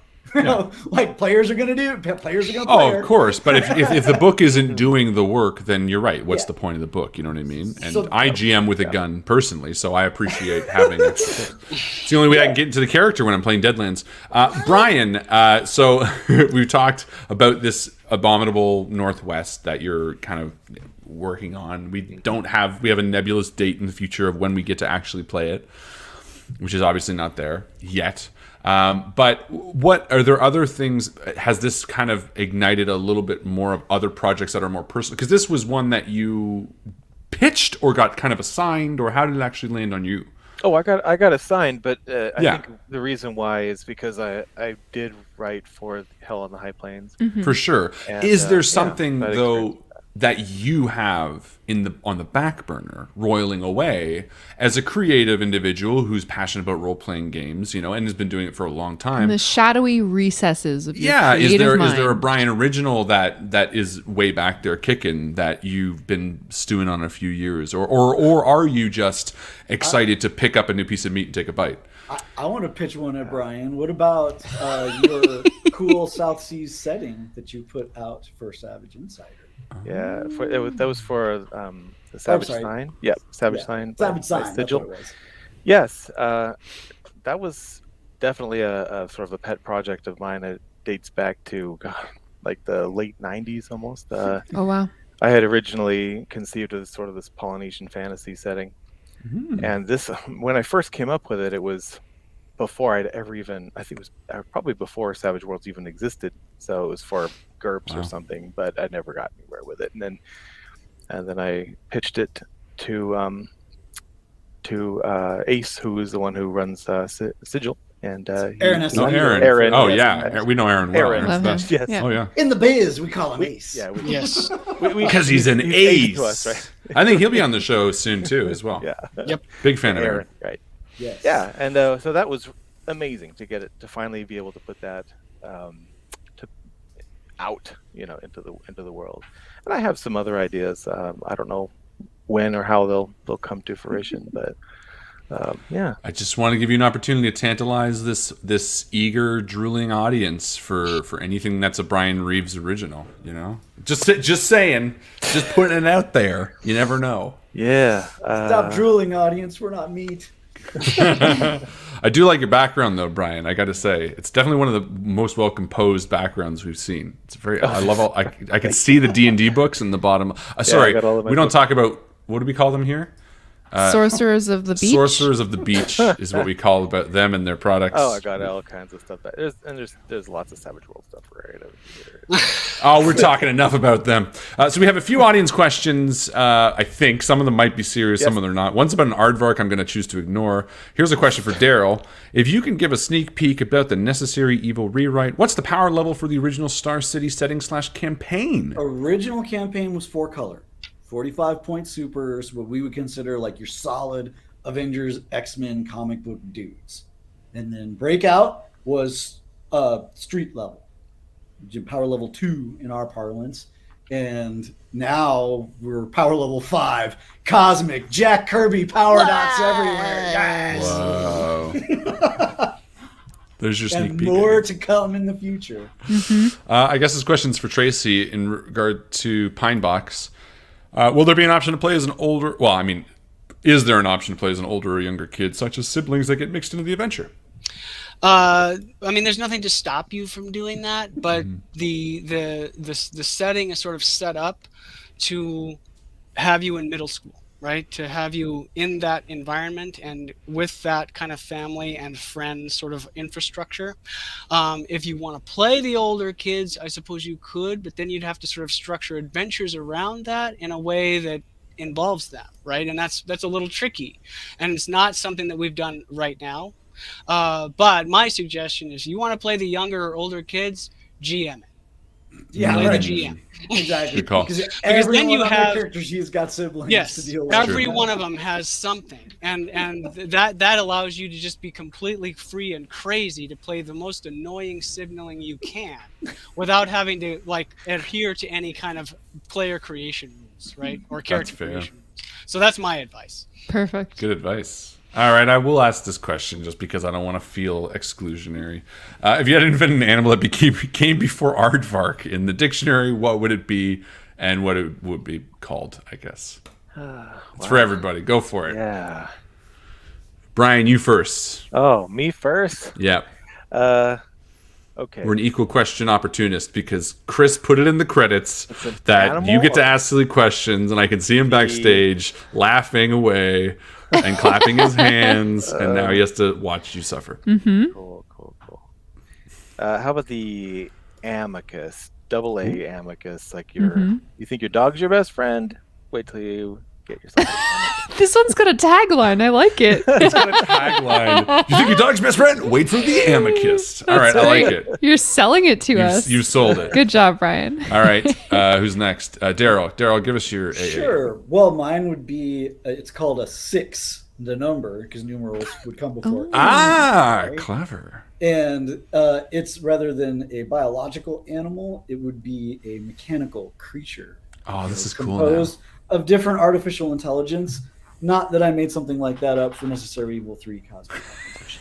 Like players are going to play. Oh, of course. But if the book isn't doing the work, then you're right. What's the point of the book? You know what I mean? And I GM with a gun personally, so I appreciate having it. It's the only way I can get into the character when I'm playing Deadlands. Brian, so we've talked about this abominable Northwest that you're kind of working on. We have a nebulous date in the future of when we get to actually play it, which is obviously not there yet. But what are there other things? Has this kind of ignited a little bit more of other projects that are more personal? Because this was one that you pitched or got kind of assigned, or how did it actually land on you? Oh, I got assigned, but I think the reason why is because I did write for Hell on the High Plains. For sure. And, is there something though that you have on the back burner roiling away as a creative individual who's passionate about role-playing games, and has been doing it for a long time? In the shadowy recesses of your creative mind. Is there a Brian original that is way back there kicking that you've been stewing on a few years, or are you just excited to pick up a new piece of meat and take a bite? I want to pitch one at Brian. What about your cool South Seas setting that you put out for Savage Insider? Yeah, that was for the Savage Sign. Yep, Savage Sign. Savage Sign. Sigil. That's what it was. Yes, that was definitely a sort of a pet project of mine. It dates back to like the late '90s almost. Oh wow! I had originally conceived of sort of this Polynesian fantasy setting, and this when I first came up with it, it was before I'd ever even. I think it was probably before Savage Worlds even existed. So it was for GURPS or something, but I never got anywhere with it. And then I pitched it to Ace, who is the one who runs Sigil, And Aaron Oh, Aaron. Aaron, Oh, yes, yeah. yes. We know Aaron well. Aaron. Aaron's the Love best. him. Yes. Yeah. Oh, yeah. In the biz, we call him Ace. Yeah, Yes. Because he's an ace ace. to us, right? I think he'll be on the show soon, too, as well. Yeah. Yep. Big fan of Aaron. Aaron, right? Yes. Yeah, and so that was amazing to get it to finally be able to put that out, into the world. And I have some other ideas. I don't know when or how they'll come to fruition, but yeah. I just want to give you an opportunity to tantalize this eager, drooling audience for anything that's a Brian Reeves original. Just saying, just putting it out there. You never know. Yeah. Stop drooling, audience. We're not meat. I do like your background, though, Brian. I got to say, it's definitely one of the most well composed backgrounds we've seen. It's very. I love all. I can see the D&D books in the bottom. Sorry, got all of my we don't books. talk about, what do we call them here? Sorcerers of the Beach. Sorcerers of the Beach is what we call about them and their products. Oh, I got all kinds of stuff. There's lots of Savage World stuff right over here. Oh, we're talking enough about them. So we have a few audience questions. I think some of them might be serious, some of them are not. One's about an aardvark I'm going to choose to ignore. Here's a question for Darrell. If you can give a sneak peek about the Necessary Evil rewrite, what's the power level for the original Star City setting / campaign? Original campaign was 4-color. 45-point supers, what we would consider like your solid Avengers, X-Men comic book dudes. And then Breakout was street level, power level 2 in our parlance. And now we're power level 5, cosmic, Jack Kirby power dots everywhere. Yes! Whoa. There's your sneak And peek. more to come in the future. I guess this question's for Tracy in regard to Pine Box. Will there be an option to play as an older... Well, I mean, is there an option to play as an older or younger kid, such as siblings that get mixed into the adventure? I mean, there's nothing to stop you from doing that, but the setting is sort of set up to have you in middle school, right? To have you in that environment and with that kind of family and friend sort of infrastructure. If you want to play the older kids, I suppose you could, but then you'd have to sort of structure adventures around that in a way that involves them, right? And that's a little tricky, and it's not something that we've done right now. But my suggestion is, you want to play the younger or older kids, GM it. Yeah, Play right. the GM. Exactly. Good call. Because then you one of have- the characters, he's got siblings Yes, to deal with. every one of them has something, and that allows you to just be completely free and crazy to play the most annoying signaling you can, without having to adhere to any kind of player creation rules, right, or character fair. creation rules. So that's my advice. Perfect. Good advice. All right, I will ask this question just because I don't want to feel exclusionary. If you had invented an animal that came before aardvark in the dictionary, what would it be and what it would be called, I guess? It's for everybody. Go for it. Yeah. Brian, you first. Oh, me first? Yeah. Okay. We're an equal question opportunist because Chris put it in the credits that animal you get to or- ask silly questions, and I can see him backstage laughing away and clapping his hands, and now he has to watch you suffer. Cool. How about the amicus? Double A amicus. Like you think your dog's your best friend? Wait till you get yourself an amicus. This one's got a tagline. I like it. It's got a tagline. You think your dog's best friend? Wait for the amicus. All right, That's I like right. it. You're selling it to us. You sold it. Good job, Brian. All right, who's next? Darrell. Darrell, give us your AA. Sure. Well, mine would be, it's called a 6, the number, because numerals would come before. Ah, clever. And it's, rather than a biological animal, it would be a mechanical creature. Oh, this is cool now. Composed of different artificial intelligence. Not that I made something like that up for Necessary Evil 3 Cosmic Compensation.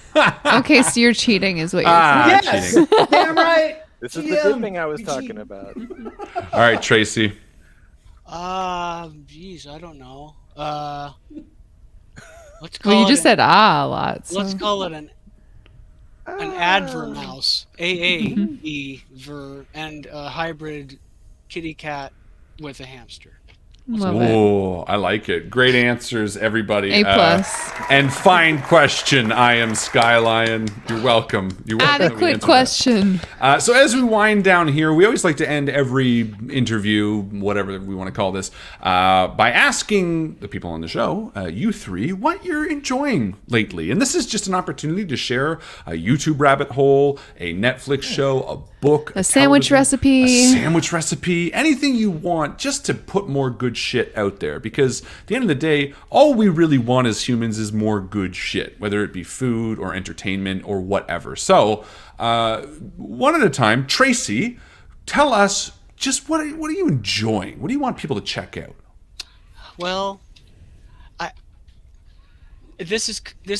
Okay, so you're cheating is what you're saying. Yes! cheating. Damn right! This is the dipping I was talking about. All right, Tracy. Geez, I don't know. Let's call Well, you it just said a lot. So. Let's call it an advermouse, AAE ver, and a hybrid kitty cat with a hamster. Love it. Oh, I like it. Great answers, everybody. A+. And fine question. I am Skylion. You're welcome. You're welcome. that we Adequate answered question. that. So as we wind down here, we always like to end every interview, whatever we want to call this, by asking the people on the show, you three, what you're enjoying lately. And this is just an opportunity to share a YouTube rabbit hole, a Netflix show, a book, A sandwich recipe, anything you want, just to put more good shit out there. Because at the end of the day, all we really want as humans is more good shit, whether it be food or entertainment or whatever. So, one at a time, Tracy, tell us just what are you enjoying? What do you want people to check out? Well, this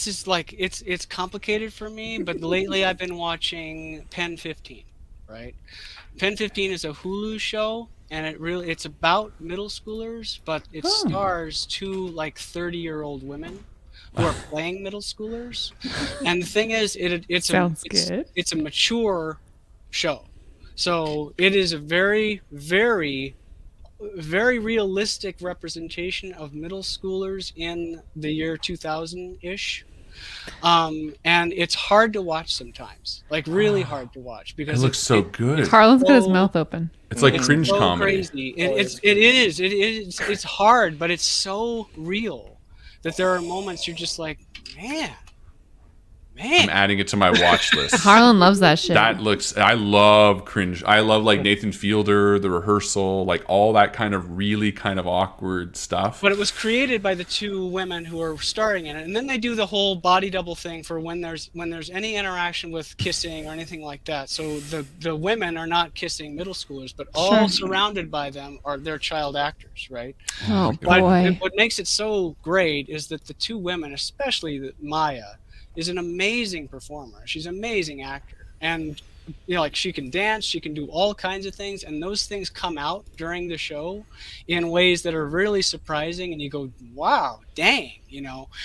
is like it's complicated for me, but lately I've been watching Pen 15, right? Pen 15 is a Hulu show, and it's about middle schoolers, but it stars two like 30-year-old women who are playing middle schoolers. And the thing is, it's a mature show, so it is a very, very, very realistic representation of middle schoolers in the year 2000-ish. And it's hard to watch sometimes, like really hard to watch, because It looks so good. Harlan's got his mouth open. It's like cringe so comedy. crazy. It's hard, but it's so real that there are moments you're just like, man. I'm adding it to my watch list. Harlan loves that shit. I love cringe. I love like Nathan Fielder, The Rehearsal, like all that kind of really kind of awkward stuff. But it was created by the two women who are starring in it, and then they do the whole body double thing for when there's any interaction with kissing or anything like that. So the women are not kissing middle schoolers, but all surrounded by them are their child actors, right? Oh But boy. what makes it so great is that the two women, especially Maya, is an amazing performer. She's an amazing actor, and like she can dance, she can do all kinds of things, and those things come out during the show in ways that are really surprising, and you go, wow, dang,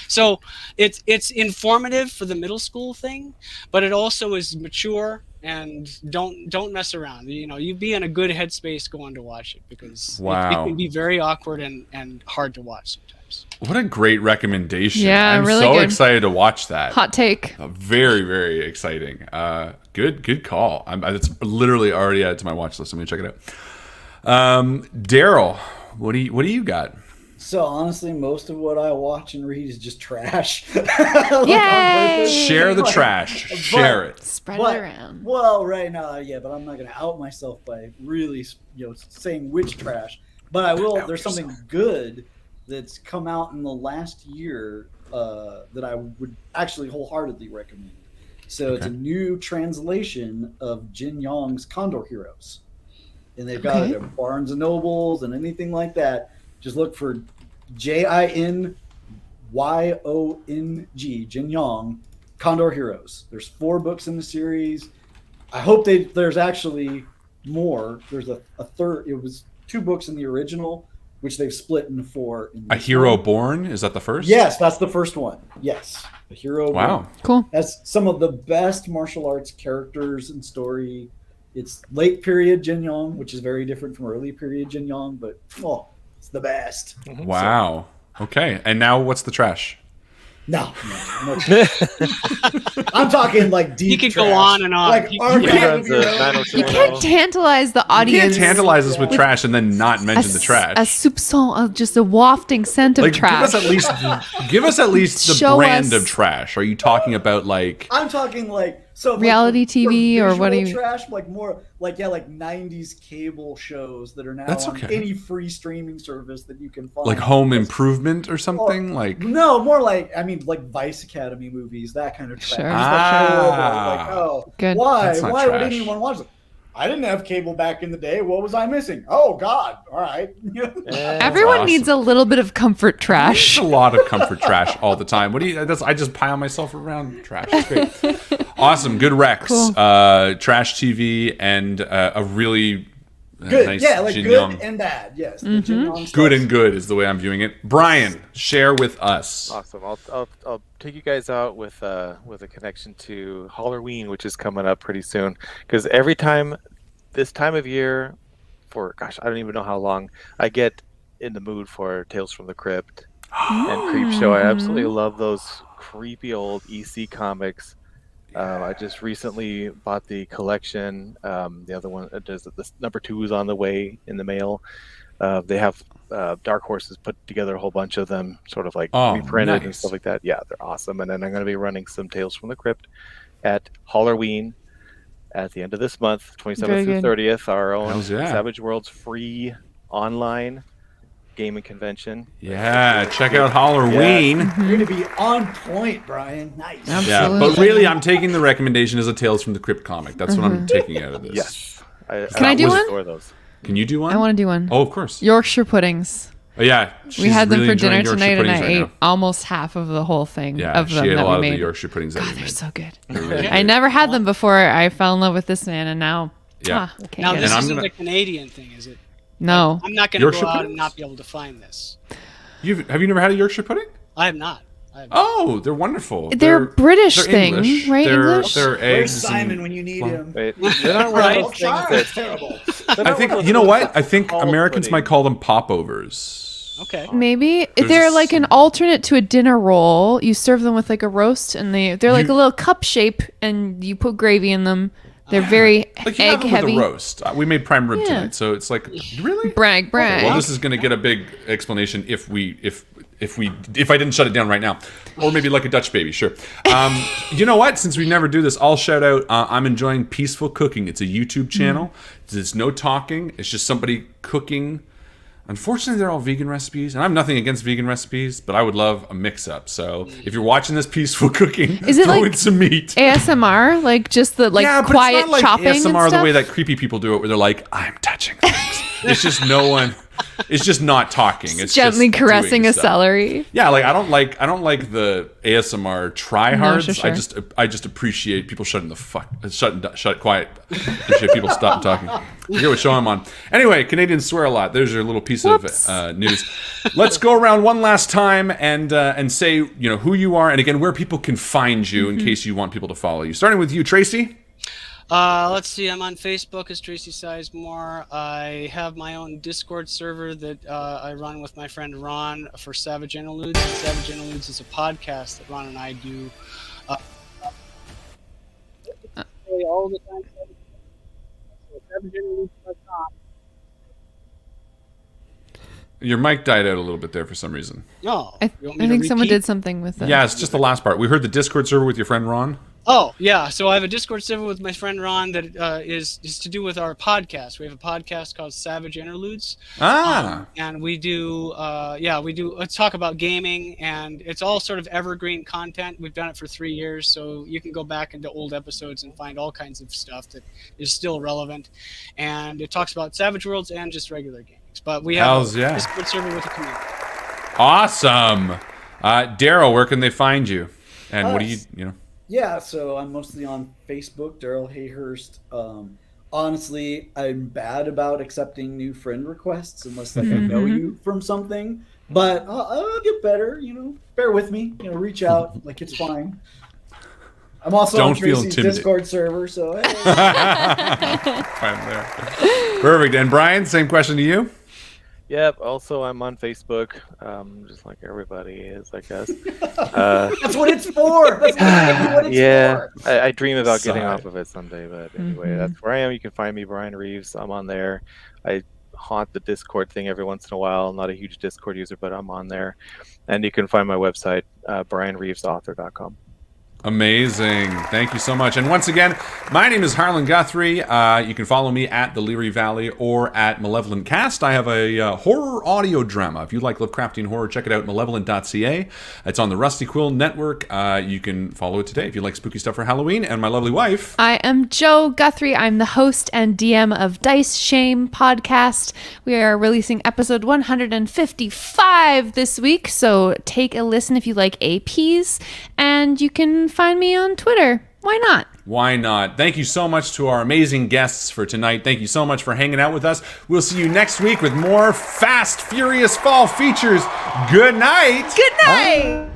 So it's informative for the middle school thing, but it also is mature, and don't mess around. You be in a good headspace going to watch it, because it can be very awkward and hard to watch sometimes. What a great recommendation. Yeah, I'm really so good. excited to watch that. Hot take. Very, very exciting. Good call. It's literally already added to my watch list. I'm going to check it out. Darrell, what do you got? So honestly, most of what I watch and read is just trash. Yay! Share the trash. Share it. Spread it around. Well, right now, yeah, but I'm not going to out myself by really, saying which trash. But I will. There's something good that's come out in the last year that I would actually wholeheartedly recommend. So it's a new translation of Jin Yong's Condor Heroes, and they've got it at Barnes and Nobles and anything like that. Just look for JINYONG, Jin Yong, Condor Heroes. There's 4 books in the series. I hope there's actually more. There's a third. It was 2 books in the original, which they've split into 4. A Hero Born? Is that the first? Yes, that's the first one. Yes. A Hero Born. Cool. That's some of the best martial arts characters and story. It's late period Jin Yong, which is very different from early period Jin Yong, but it's the best. Wow. Okay. And now what's the trash? No. I'm talking like deep. You could trash. go on and on. Like He runs a 90210. You can't tantalize the You audience. can't tantalize us with trash and then not mention the trash. A soupçon, just a wafting scent of trash. Give us at least the Show brand us. of trash. Are you talking about like? I'm talking like Reality TV or what do visual you- trash? Like more like 90s cable shows that are now That's on okay. any free streaming service that you can find. Like Home Improvement or something? Like No, more like Vice Academy movies, that kind of trash. Sure. Good. Why? That's not Why would trash. anyone watch it? I didn't have cable back in the day. What was I missing? Oh God! All right. Everyone awesome. needs a little bit of comfort trash. There's a lot of comfort trash all the time. I just pile myself around trash. It's great. Awesome. Good recs. Cool. Trash TV and a really Good. nice Yeah, like Jin good Yong. and bad. Yes. The Jin Yong Good stuff. and good is the way I'm viewing it. Brian, share with us. Awesome. I'll take you guys out with a connection to Halloween, which is coming up pretty soon. Because every time, this time of year, I don't even know how long, I get in the mood for Tales from the Crypt and Creepshow. I absolutely love those creepy old EC comics. I just recently bought the collection. The other one, the number 2 is on the way in the mail. They have Dark Horse has put together a whole bunch of them, sort of like reprinted and stuff like that. Yeah, they're awesome. And then I'm going to be running some Tales from the Crypt at Halloween at the end of this month, 27th through 30th. Our own Savage Worlds free online gaming convention. Yeah, check out Halloween. You're going to be on point, Brian. Nice. Absolutely. Yeah, but really, I'm taking the recommendation as a Tales from the Crypt comic. That's what I'm taking out of this. Yes. Can I do one? Adore those. Can you do one? I want to do one. Oh, of course. Yorkshire puddings. Oh, yeah. We had them really for dinner enjoying tonight, and I Yorkshire ate puddings almost half of the whole thing Yeah, of them she ate a that lot we of made. the Yorkshire puddings that God, we they're made. so good. Really I never had them before I fell in love with this man, and now, Yeah. can't Now get this it. isn't a Canadian thing, is it? No. I'm not going to Yorkshire go out puddings? and not be able to find this. Have you never had a Yorkshire pudding? I have not. Oh, they're wonderful. They're British thing, English. right? They're, English? They're Where's eggs. Simon when you need him? Wait, they're not one Right. of those things It's that terrible. I think, you know what? I think Americans might call them popovers. Okay. Maybe There's they're a like an alternate to a dinner roll. You serve them with like a roast, and they're like a little cup shape, and you put gravy in them. They're very Like you egg have them heavy. with a roast. We made prime rib Yeah. tonight, so it's like, really? Brag. Well, this is going to get a big explanation if I didn't shut it down right now, or maybe like a Dutch baby. Sure. You know what? Since we never do this, I'll shout out. I'm enjoying Peaceful Cooking. It's a YouTube channel. There's no talking. It's just somebody cooking. Unfortunately, they're all vegan recipes, and I have nothing against vegan recipes, but I would love a mix-up. So if you're watching this Peaceful Cooking, Is it throw like in some meat. ASMR, like just the Yeah, but quiet it's not like chopping ASMR and stuff. the way that creepy people do it, where they're like, "I'm touching things." It's just no one. It's just not talking. It's gently just caressing doing a stuff. celery. Yeah, like I don't like the ASMR tryhards. sure. I just appreciate people shut quiet. Appreciate people stop talking. Forget what show I'm on. Anyway, Canadians swear a lot. There's your little piece Whoops. of news. Let's go around one last time and say who you are, and again where people can find you in case you want people to follow you. Starting with you, Tracy. Let's see. I'm on Facebook as Tracy Sizemore. I have my own Discord server that I run with my friend Ron for Savage Interludes. And Savage Interludes is a podcast that Ron and I do. All the time. So SavageInterludes.com. Your mic died out a little bit there for some reason. No, I think someone did something with it. Yeah, it's just the last part. We heard the Discord server with your friend Ron. Oh, yeah. So I have a Discord server with my friend Ron that is to do with our podcast. We have a podcast called Savage Interludes. And we do, let's talk about gaming, and it's all sort of evergreen content. We've done it for 3 years, so you can go back into old episodes and find all kinds of stuff that is still relevant. And it talks about Savage Worlds and just regular games. But we have a Discord server with a community. Awesome. Darrell, where can they find you? And what do you. Yeah, so I'm mostly on Facebook, Darrell Hayhurst. Honestly, I'm bad about accepting new friend requests unless I know you from something. But I'll get better. Bear with me. Reach out. Like, it's fine. I'm also on Tracy's Discord server, so hey. Fine there. Perfect. And Brian, same question to you. Yep. Also, I'm on Facebook, just like everybody is, I guess. That's what it's for. That's what it's for. I dream about getting off of it someday, but anyway, that's where I am. You can find me, Brian Reeves. I'm on there. I haunt the Discord thing every once in a while. I'm not a huge Discord user, but I'm on there. And you can find my website, brianreevesauthor.com. Amazing. Thank you so much. And once again, my name is Harlan Guthrie. You can follow me at The Leary Valley or at Malevolent Cast. I have a horror audio drama. If you like Lovecraftian horror, check it out at malevolent.ca. It's on the Rusty Quill Network. You can follow it today if you like spooky stuff for Halloween. And my lovely wife. I am Jo Guthrie. I'm the host and DM of Dice Shame podcast. We are releasing episode 155 this week, so take a listen if you like APs. And you can find me on Twitter. Why not? Why not? Thank you so much to our amazing guests for tonight. Thank you so much for hanging out with us. We'll see you next week with more Fast, Furious Fall features. Good night. Good night.